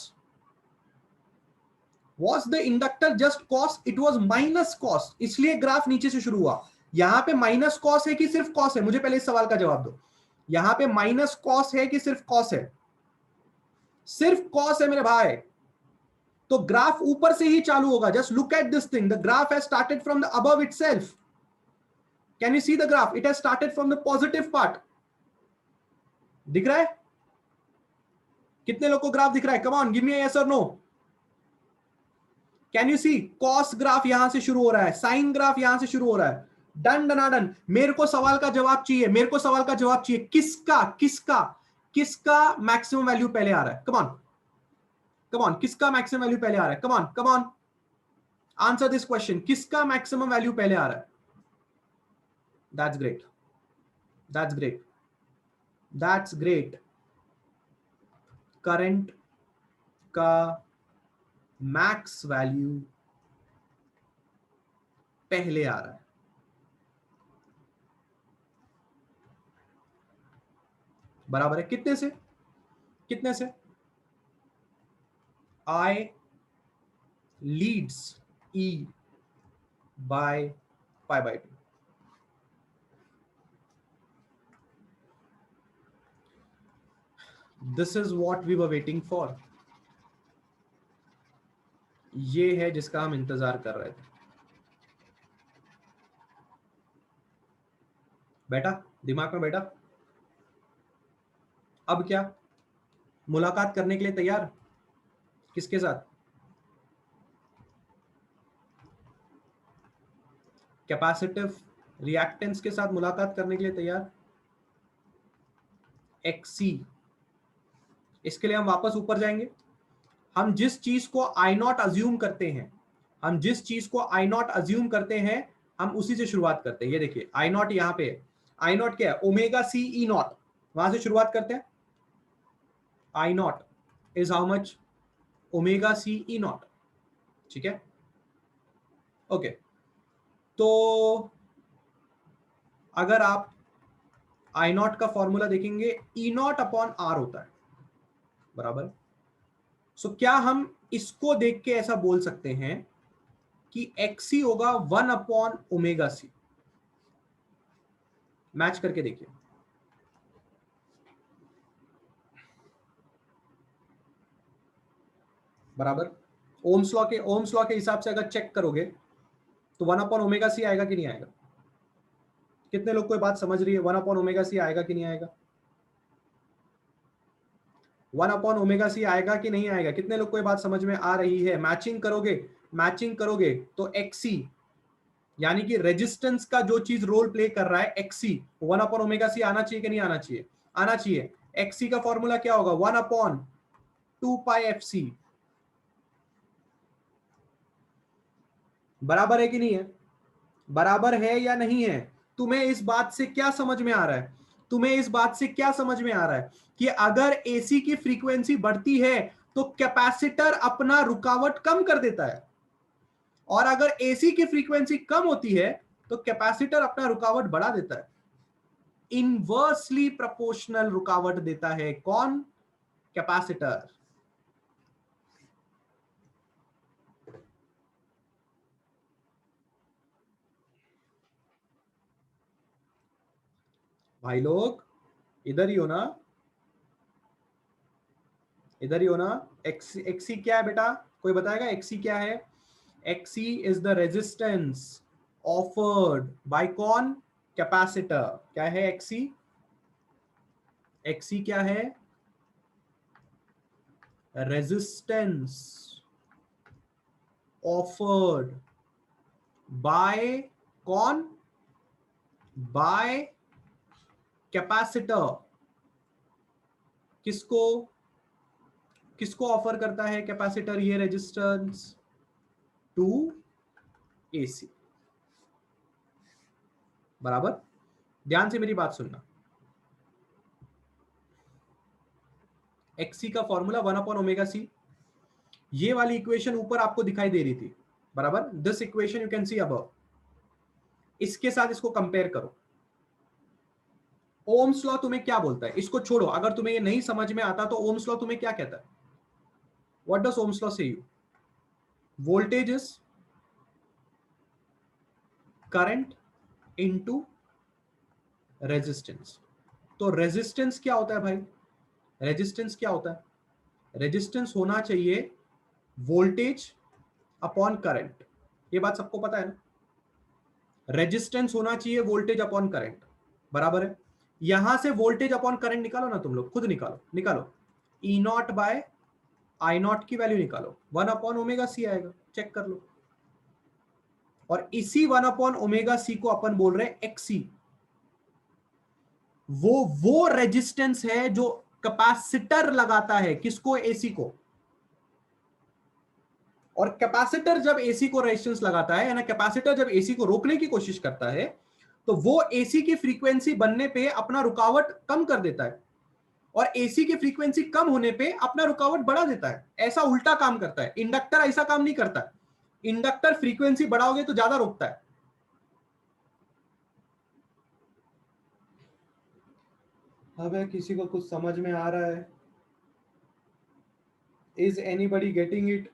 Was the inductor just cos? It was minus cos. इसलिए graph नीचे से शुरू हुआ। यहां पे minus cos है कि सिर्फ कॉस है? मुझे पहले इस सवाल का जवाब दो। यहां पे माइनस कॉस है कि सिर्फ कॉस है? सिर्फ कॉस है मेरे भाई। तो ग्राफ ऊपर से ही चालू होगा। Just look at this thing, the graph has started from the above itself. Can you see the graph? It has started from the positive part. दिख रहा है? कितने लोग को ग्राफ दिख रहा है? Come on, give me yes और no. Can you see? Cos graph यहां से शुरू हो रहा है, साइन ग्राफ यहां से शुरू हो रहा है। डन डनाडन। मेरे को सवाल का जवाब चाहिए, मेरे को सवाल का जवाब चाहिए। किसका किसका किसका मैक्सिमम वैल्यू पहले आ रहा है? कम ऑन कम ऑन, किसका मैक्सिमम वैल्यू पहले आ रहा है? Come on come on, answer this question. किसका मैक्सिमम वैल्यू पहले आ रहा है? That's great, that's great, that's great. Current का मैक्स वैल्यू पहले आ रहा है। बराबर है कितने से? कितने से? I leads E by pi by 2. This is what we were waiting for. ये है जिसका हम इंतजार कर रहे थे। बैठा दिमाग में? बैठा? अब क्या, मुलाकात करने के लिए तैयार? किसके साथ? कैपेसिटिव रिएक्टेंस के साथ मुलाकात करने के लिए तैयार? XC। इसके लिए हम वापस ऊपर जाएंगे। हम जिस चीज को I नॉट अज्यूम करते हैं, हम जिस चीज को I नॉट अज्यूम करते हैं, हम उसी से शुरुआत करते हैं। ये देखिए I नॉट यहां पे है। I नॉट क्या है? Omega C E naught. वहां से शुरुआत करते हैं। I naught is how much? Omega C E naught. ठीक है, ओके। तो अगर आप I नॉट का फॉर्मूला देखेंगे, ई नॉट अपॉन आर होता है, बराबर। सो क्या हम इसको देख के ऐसा बोल सकते हैं कि XC होगा 1 अपॉन ओमेगा सी? मैच करके देखिए। बराबर। ओम्स लॉ के हिसाब से अगर चेक करोगे तो 1 अपॉन ओमेगा सी आएगा कि नहीं आएगा? कितने लोग को ये बात समझ रही है? 1 अपॉन ओमेगा सी आएगा कि नहीं आएगा? 1 अपॉन ओमेगा सी आएगा कि नहीं आएगा? कितने लोग को ये बात समझ में आ रही है? मैचिंग करोगे तो XC यानी कि रेजिस्टेंस का जो चीज रोल प्ले कर रहा है XC, 1 अपॉन ओमेगा सी आना चाहिए कि नहीं आना चाहिए? आना चाहिए। XC का फॉर्मूला क्या होगा? 1 अपॉन 2 पाई FC। बराबर है कि नहीं है? बराबर है या नहीं है? तुम्हें इस बात से क्या समझ में आ रहा है? तुम्हें इस बात से क्या समझ में आ रहा है कि अगर AC की फ्रीक्वेंसी बढ़ती है तो कैपेसिटर अपना रुकावट कम कर देता है, और अगर AC की फ्रीक्वेंसी कम होती है तो कैपेसिटर अपना रुकावट बढ़ा देता है। इनवर्सली प्रोपोर्शनल रुकावट देता है। कौन? कैपेसिटर। भाई लोग इधर ही हो ना, इधर ही हो ना। एक्सी क्या है बेटा, कोई बताएगा एक्सी क्या है? XC is the resistance offered by कौन? कैपेसिटर। क्या है एक्सी? एक्सी क्या है? रेजिस्टेंस ऑफर्ड बाय कौन? By capacitor. किसको किसको ऑफर करता है कैपेसिटर ये रेजिस्टेंस? To AC. बराबर, ध्यान से मेरी बात सुनना। एक्सी का फॉर्मूला 1/ओमेगा सी। ये वाली इक्वेशन ऊपर आपको दिखाई दे रही थी, बराबर। This equation you can see above. इसके साथ इसको कंपेयर करो। ओम्स लॉ तुम्हें क्या बोलता है? इसको छोड़ो, अगर तुम्हें ये नहीं समझ में आता तो ओम्स लॉ तुम्हें क्या कहता है? व्हाट डज ओम्स लॉ से you? Voltage is current into resistance. तो रेजिस्टेंस क्या होता है भाई? रेजिस्टेंस क्या होता है? रेजिस्टेंस होना चाहिए वोल्टेज अपॉन करंट। ये बात सबको पता है ना? रेजिस्टेंस होना चाहिए वोल्टेज अपॉन करंट, बराबर है। यहां से वोल्टेज अपॉन करंट निकालो ना, तुम लोग खुद निकालो, निकालो। ई नॉट बाय आई नॉट की वैल्यू निकालो, 1/ओमेगा सी आएगा, चेक कर लो। और इसी 1/ओमेगा सी को अपन बोल रहे हैं एक्सी। वो रेजिस्टेंस है जो कैपेसिटर लगाता है, किसको? एसी को। और कैपेसिटर जब एसी को रेजिस्टेंस लगाता है ना, कैपेसिटर जब एसी को रोकने की कोशिश करता है, तो वो एसी की फ्रीक्वेंसी बनने पे अपना रुकावट कम कर देता है, और एसी की फ्रीक्वेंसी कम होने पे अपना रुकावट बढ़ा देता है। ऐसा उल्टा काम करता है। इंडक्टर ऐसा काम नहीं करता। इंडक्टर फ्रीक्वेंसी बढ़ाओगे तो ज्यादा रोकता है। अब किसी को कुछ समझ में आ रहा है? Is anybody getting it?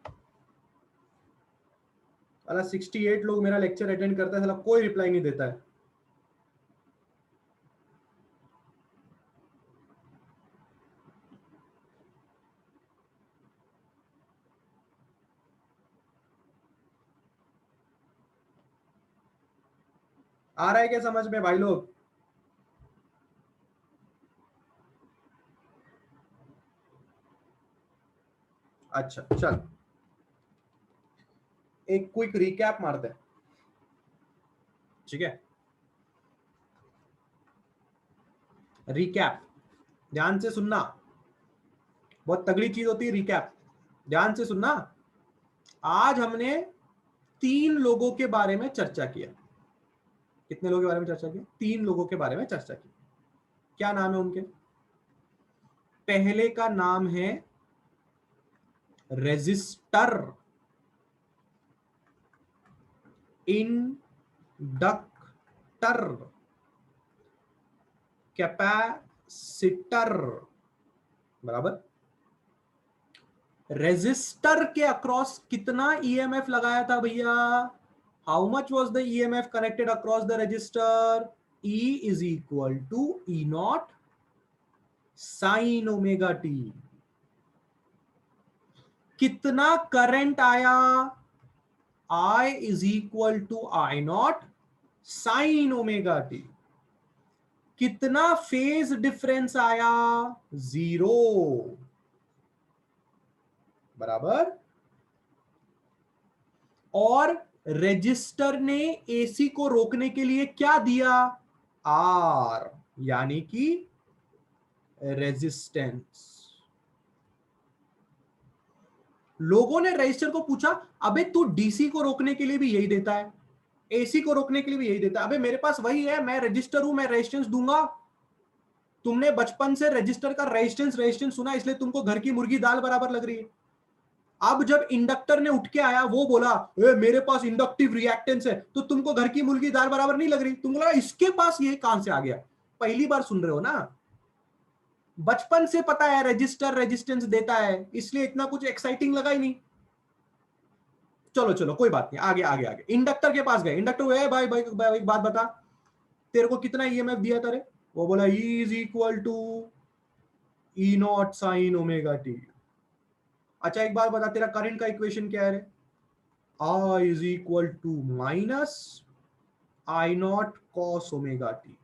68 लोग मेरा लेक्चर अटेंड करता है, साला कोई रिप्लाई नहीं देता है। आ रहा है क्या समझ में भाई लोग? अच्छा चल, एक क्विक रिकैप मारते हैं, ठीक है? रिकैप, ध्यान से सुनना, बहुत तगड़ी चीज होती है रिकैप। ध्यान से सुनना। आज हमने 3 लोगों के बारे में चर्चा किया। कितने लोगों के बारे में चर्चा की? 3 लोगों के बारे में चर्चा की। क्या नाम है उनके? पहले का नाम है रेजिस्टर, इंडक्टर, कैपेसिटर, बराबर। रेजिस्टर के अक्रॉस कितना ईएमएफ लगाया था भैया? How much was the EMF connected across the resistor? E is equal to E naught sine omega t. कितना करंट आया? I is equal to I naught sine omega t. कितना phase difference आया? 0, बराबर। और register ने AC को रोकने के लिए क्या दिया? आर, यानी कि रेजिस्टेंस। लोगों ने रजिस्टर को पूछा, अबे तू डीसी को रोकने के लिए भी यही देता है, एसी को रोकने के लिए भी यही देता है, अबे मेरे पास वही है, मैं रजिस्टर हूं, मैं रेजिस्टेंस दूंगा। तुमने बचपन से रजिस्टर का रेजिस्टेंस रेजिस्टेंस सुना, इसलिए तुमको घर की मुर्गी दाल बराबर लग रही है। अब जब इंडक्टर ने उठ के आया, वो बोला मेरे पास इंडक्टिव रिएक्टेंस है, तो तुमको घर की मुर्गी दाल बराबर नहीं लग रही, तुमको लगा इसके पास ये कहां से आ गया? पहली बार सुन रहे हो ना? बचपन से पता है रजिस्टर रेजिस्टेंस देता है, इसलिए इतना कुछ एक्साइटिंग लगा ही नहीं। चलो चलो कोई बात नहीं, आगे इंडक्टर के पास गए। इंडक्टर भाई भाई, भाई एक बात बता, तेरे को कितना ईएमएफ दिया था रे? वो बोला E is equal to E naught sine omega t. अच्छा एक बात बता, तेरा करंट का इक्वेशन क्या है रे? I is equal to minus I naught cos omega t.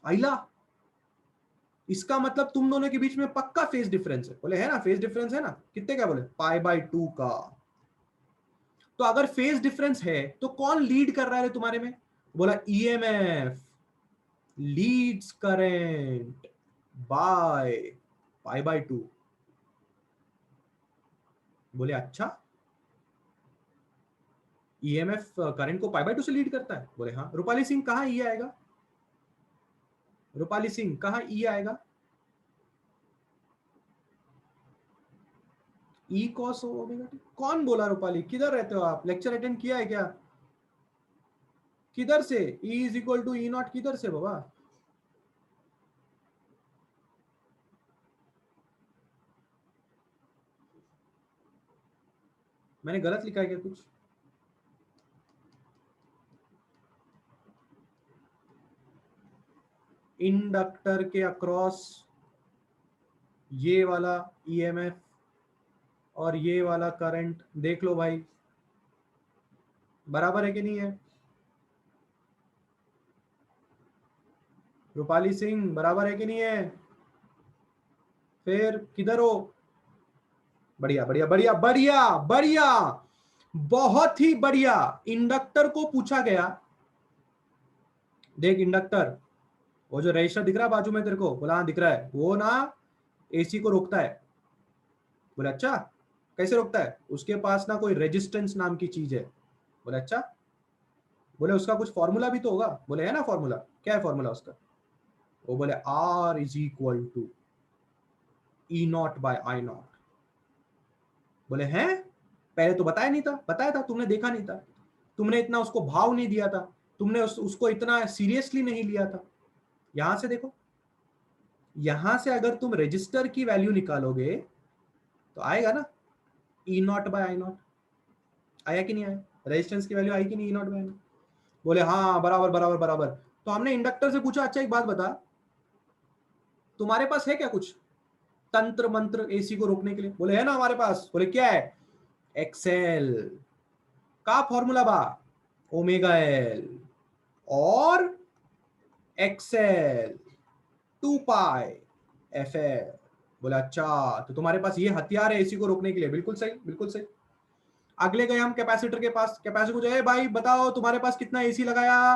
आइला, इसका मतलब तुम दोनों के बीच में पक्का फेज डिफरेंस है। बोले है ना, फेज डिफरेंस है ना, कितने का? बोले π/2 का। तो अगर फेज डिफरेंस है तो कौन लीड कर रहा है तुम्हारे में? बोला ईएमएफ लीड्स करंट बाय π/2। बोले अच्छा, ईएमएफ करंट को π/2 से लीड करता है? बोले हाँ। रूपाली सिंह कहाँ ई आएगा? रूपाली सिंह कहाँ ई आएगा? E cos omega T. कौन बोला रूपाली? किधर रहते हो आप? लेक्चर अटेंड किया है क्या? किधर से E is equal to E naught? किधर से बाबा? मैंने गलत लिखा है क्या कुछ? इंडक्टर के अक्रॉस ये वाला ईएमएफ और ये वाला करंट देख लो भाई, बराबर है कि नहीं है? रूपाली सिंह बराबर है कि नहीं है? फिर किधर हो? बढ़िया बढ़िया बढ़िया बढ़िया बढ़िया, बहुत ही बढ़िया। इंडक्टर को पूछा गया, देख इंडक्टर, वो जो रजिस्टर दिख रहा है बाजू में तेरे को? बोला हाँ दिख रहा है। वो ना एसी को रोकता है। बोले अच्छा, कैसे रोकता है? उसके पास ना कोई रेजिस्टेंस नाम की चीज है। बोले अच्छा। बोले उसका कुछ फॉर्मूला भी तो होगा? बोले है ना फॉर्मूला। क्या है फॉर्मूला उसका? वो बोले R is equal to E naught by I naught. बोले हैं, पहले तो बताया नहीं था। बताया था, तुमने देखा नहीं था, तुमने इतना उसको भाव नहीं दिया था, तुमने उसको इतना सीरियसली नहीं लिया था। यहां से देखो, यहां से अगर तुम रजिस्टर की वैल्यू निकालोगे तो आएगा ना ई नॉट बाय आई नॉट। आया कि नहीं आया? रेजिस्टेंस की वैल्यू आई कि नहीं ई नॉट बाय आई नॉट? बोले हाँ बराबर बराबर बराबर। तो हमने इंडक्टर से पूछा अच्छा एक बात बता, तुम्हारे पास है क्या कुछ तंत्र मंत्र एसी को रोकने के लिए? बोले है ना हमारे पास। बोले क्या है? एक्सेल का फॉर्मूला बा ओमेगा एल और एक्सेल 2 पाई एफ एल। बोला अच्छा, तो तुम्हारे पास ये हथियार है एसी को रोकने के लिए। बिल्कुल सही बिल्कुल सही। अगले गए हम कैपेसिटर के पास। कैपेसिटर को जो है भाई बताओ तुम्हारे पास कितना एसी लगाया?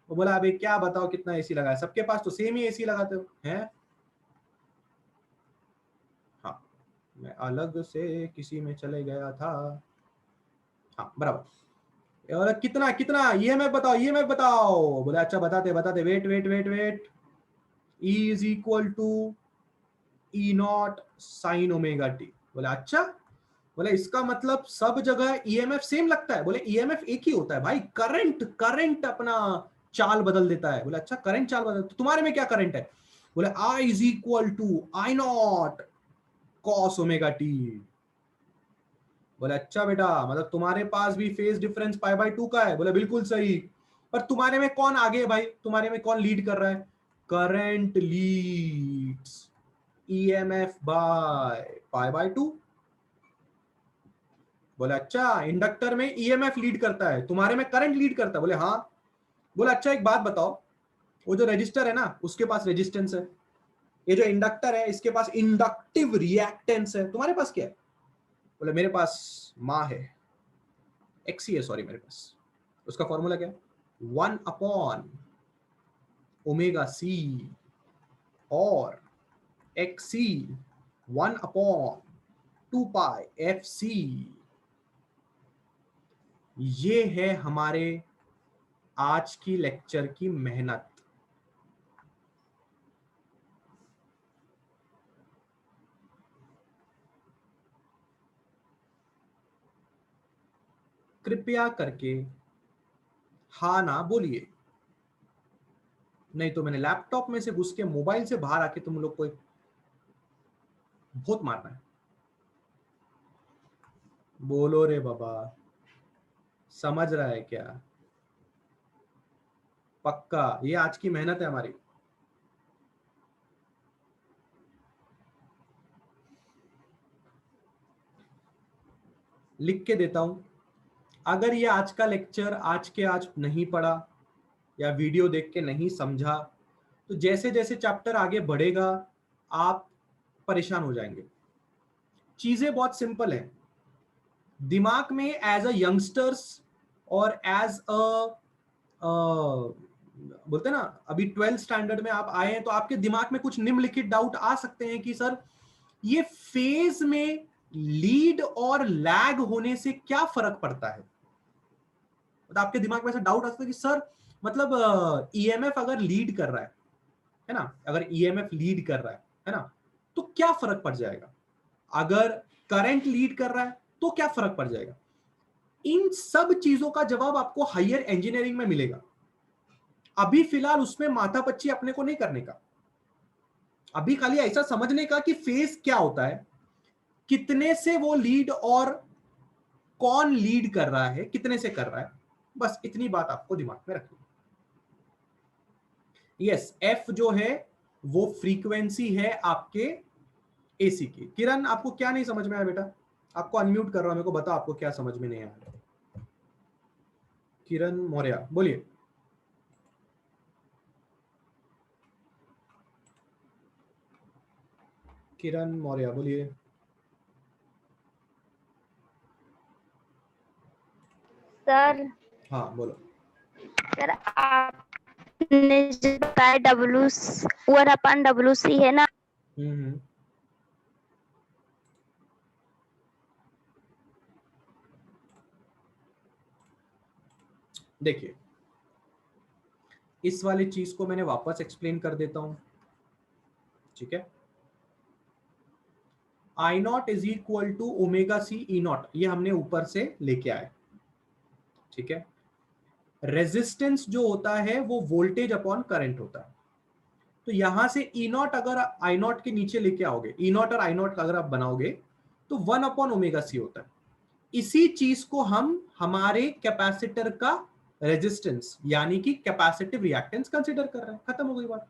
वो बोला अबे क्या बताओ कितना एसी लगाया, सबके पास तो सेम ही एसी लगाते हो हैं। हाँ, मैं अलग से किसी में चले गया था। हाँ बराबर। और कितना कितना ईएमएफ बताओ, ईएमएफ बताओ। बोले अच्छा बताते बताते, wait wait wait wait. E is equal to E naught sine omega t. बोले अच्छा, बोले इसका मतलब सब जगह ईएमएफ सेम लगता है? बोले ईएमएफ एक ही होता है भाई, करंट करंट अपना चाल बदल देता है। बोले अच्छा करंट चाल बदल, तो तुम्हारे में क्या करंट है? बोले I is equal to I naught cos omega t. बोले अच्छा बेटा, मतलब तुम्हारे पास भी फेज डिफरेंस π/2 का है? बोले बिल्कुल सही। पर तुम्हारे में कौन आगे है भाई? तुम्हारे में कौन लीड कर रहा है? Current leads EMF by π/2। बोले अच्छा, इंडक्टर में ईएमएफ लीड करता है, तुम्हारे में करंट लीड करता है? बोले हाँ। बोले अच्छा एक बात बताओ, वो जो रजिस्टर है ना उसके पास रेजिस्टेंस है, ये जो इंडक्टर है इसके पास इंडक्टिव रिएक्टेंस है, तुम्हारे पास क्या है? बोले मेरे पास माँ है, एक्सी है सॉरी मेरे पास। उसका फॉर्मूला क्या है? 1/ओमेगा सी और एक्सी 1/2 पाई एफ सी। ये है हमारे आज की लेक्चर की मेहनत। कृपया करके हाँ ना बोलिए, नहीं तो मैंने लैपटॉप में से घुस के मोबाइल से बाहर आके तुम लोग को बहुत मारना है। बोलो रे बाबा, समझ रहा है क्या? पक्का ये आज की मेहनत है हमारी। लिख के देता हूं, अगर ये आज का लेक्चर आज के आज नहीं पढ़ा या वीडियो देख के नहीं समझा, तो जैसे जैसे चैप्टर आगे बढ़ेगा आप परेशान हो जाएंगे। चीजें बहुत सिंपल है। दिमाग में एज अ यंगस्टर्स और एज अ बोलते हैं ना, अभी 12th स्टैंडर्ड में आप आए हैं, तो आपके दिमाग में कुछ निम्नलिखित डाउट आ सकते हैं कि सर ये फेज में लीड और लैग होने से क्या फर्क पड़ता है। तो आपके दिमाग में ऐसा डाउट आ सकता है कि सर मतलब ईएमएफ अगर लीड कर रहा है ना, अगर ईएमएफ लीड कर रहा है ना, तो क्या फर्क पड़ जाएगा, अगर करंट लीड कर रहा है तो क्या फर्क पड़ जाएगा। इन सब चीजों का जवाब आपको हायर इंजीनियरिंग में मिलेगा। अभी फिलहाल उसमें माथापच्ची अपने को नहीं करने का, अभी खाली ऐसा समझने का कि फेज क्या होता है, कितने से वो लीड और कौन लीड कर रहा है, कितने से कर रहा है, बस इतनी बात आपको दिमाग में रखनी। यस, एफ जो है वो फ्रीक्वेंसी है आपके एसी की। किरण आपको क्या नहीं समझ में आया बेटा? आपको अनम्यूट कर रहा हूं, मेरे को बताओ आपको क्या समझ में नहीं आया। किरण मौर्य बोलिए। किरण मौर्य बोलिए। सर। हाँ बोलो। सर आपने जो बताया डब्ल्यू 1/WC है ना। देखिए इस वाली चीज को मैंने वापस एक्सप्लेन कर देता हूं, ठीक है। I naught is equal to omega C E naught, ये हमने ऊपर से लेके आए, ठीक है। रेजिस्टेंस जो होता है वो वोल्टेज अपॉन करंट होता है। तो यहां से ई नॉट अगर आई नॉट के नीचे लेके आओगे, ई नॉट और आई नॉट अगर आप बनाओगे तो 1/ओमेगा सी होता है। इसी चीज को हम हमारे कैपेसिटर का रेजिस्टेंस यानी कि कैपेसिटिव रिएक्टेंस कंसीडर कर रहे हैं। खत्म हो गई बात।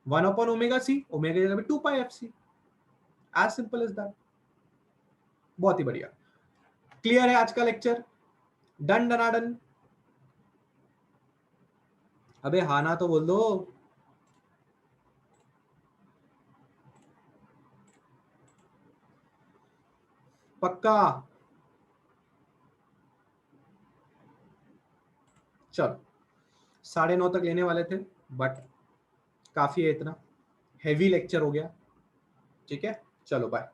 1/ओमेगा सी, ओमेगा जगह पे 2πfc, as simple as that. बहुत ही बढ़िया, क्लियर है आज का लेक्चर? डन डनाडन। अबे हाँ ना तो बोल दो। पक्का? चलो 9:30 तक लेने वाले थे बट काफी है, इतना हैवी लेक्चर हो गया, ठीक है। चलो बाय।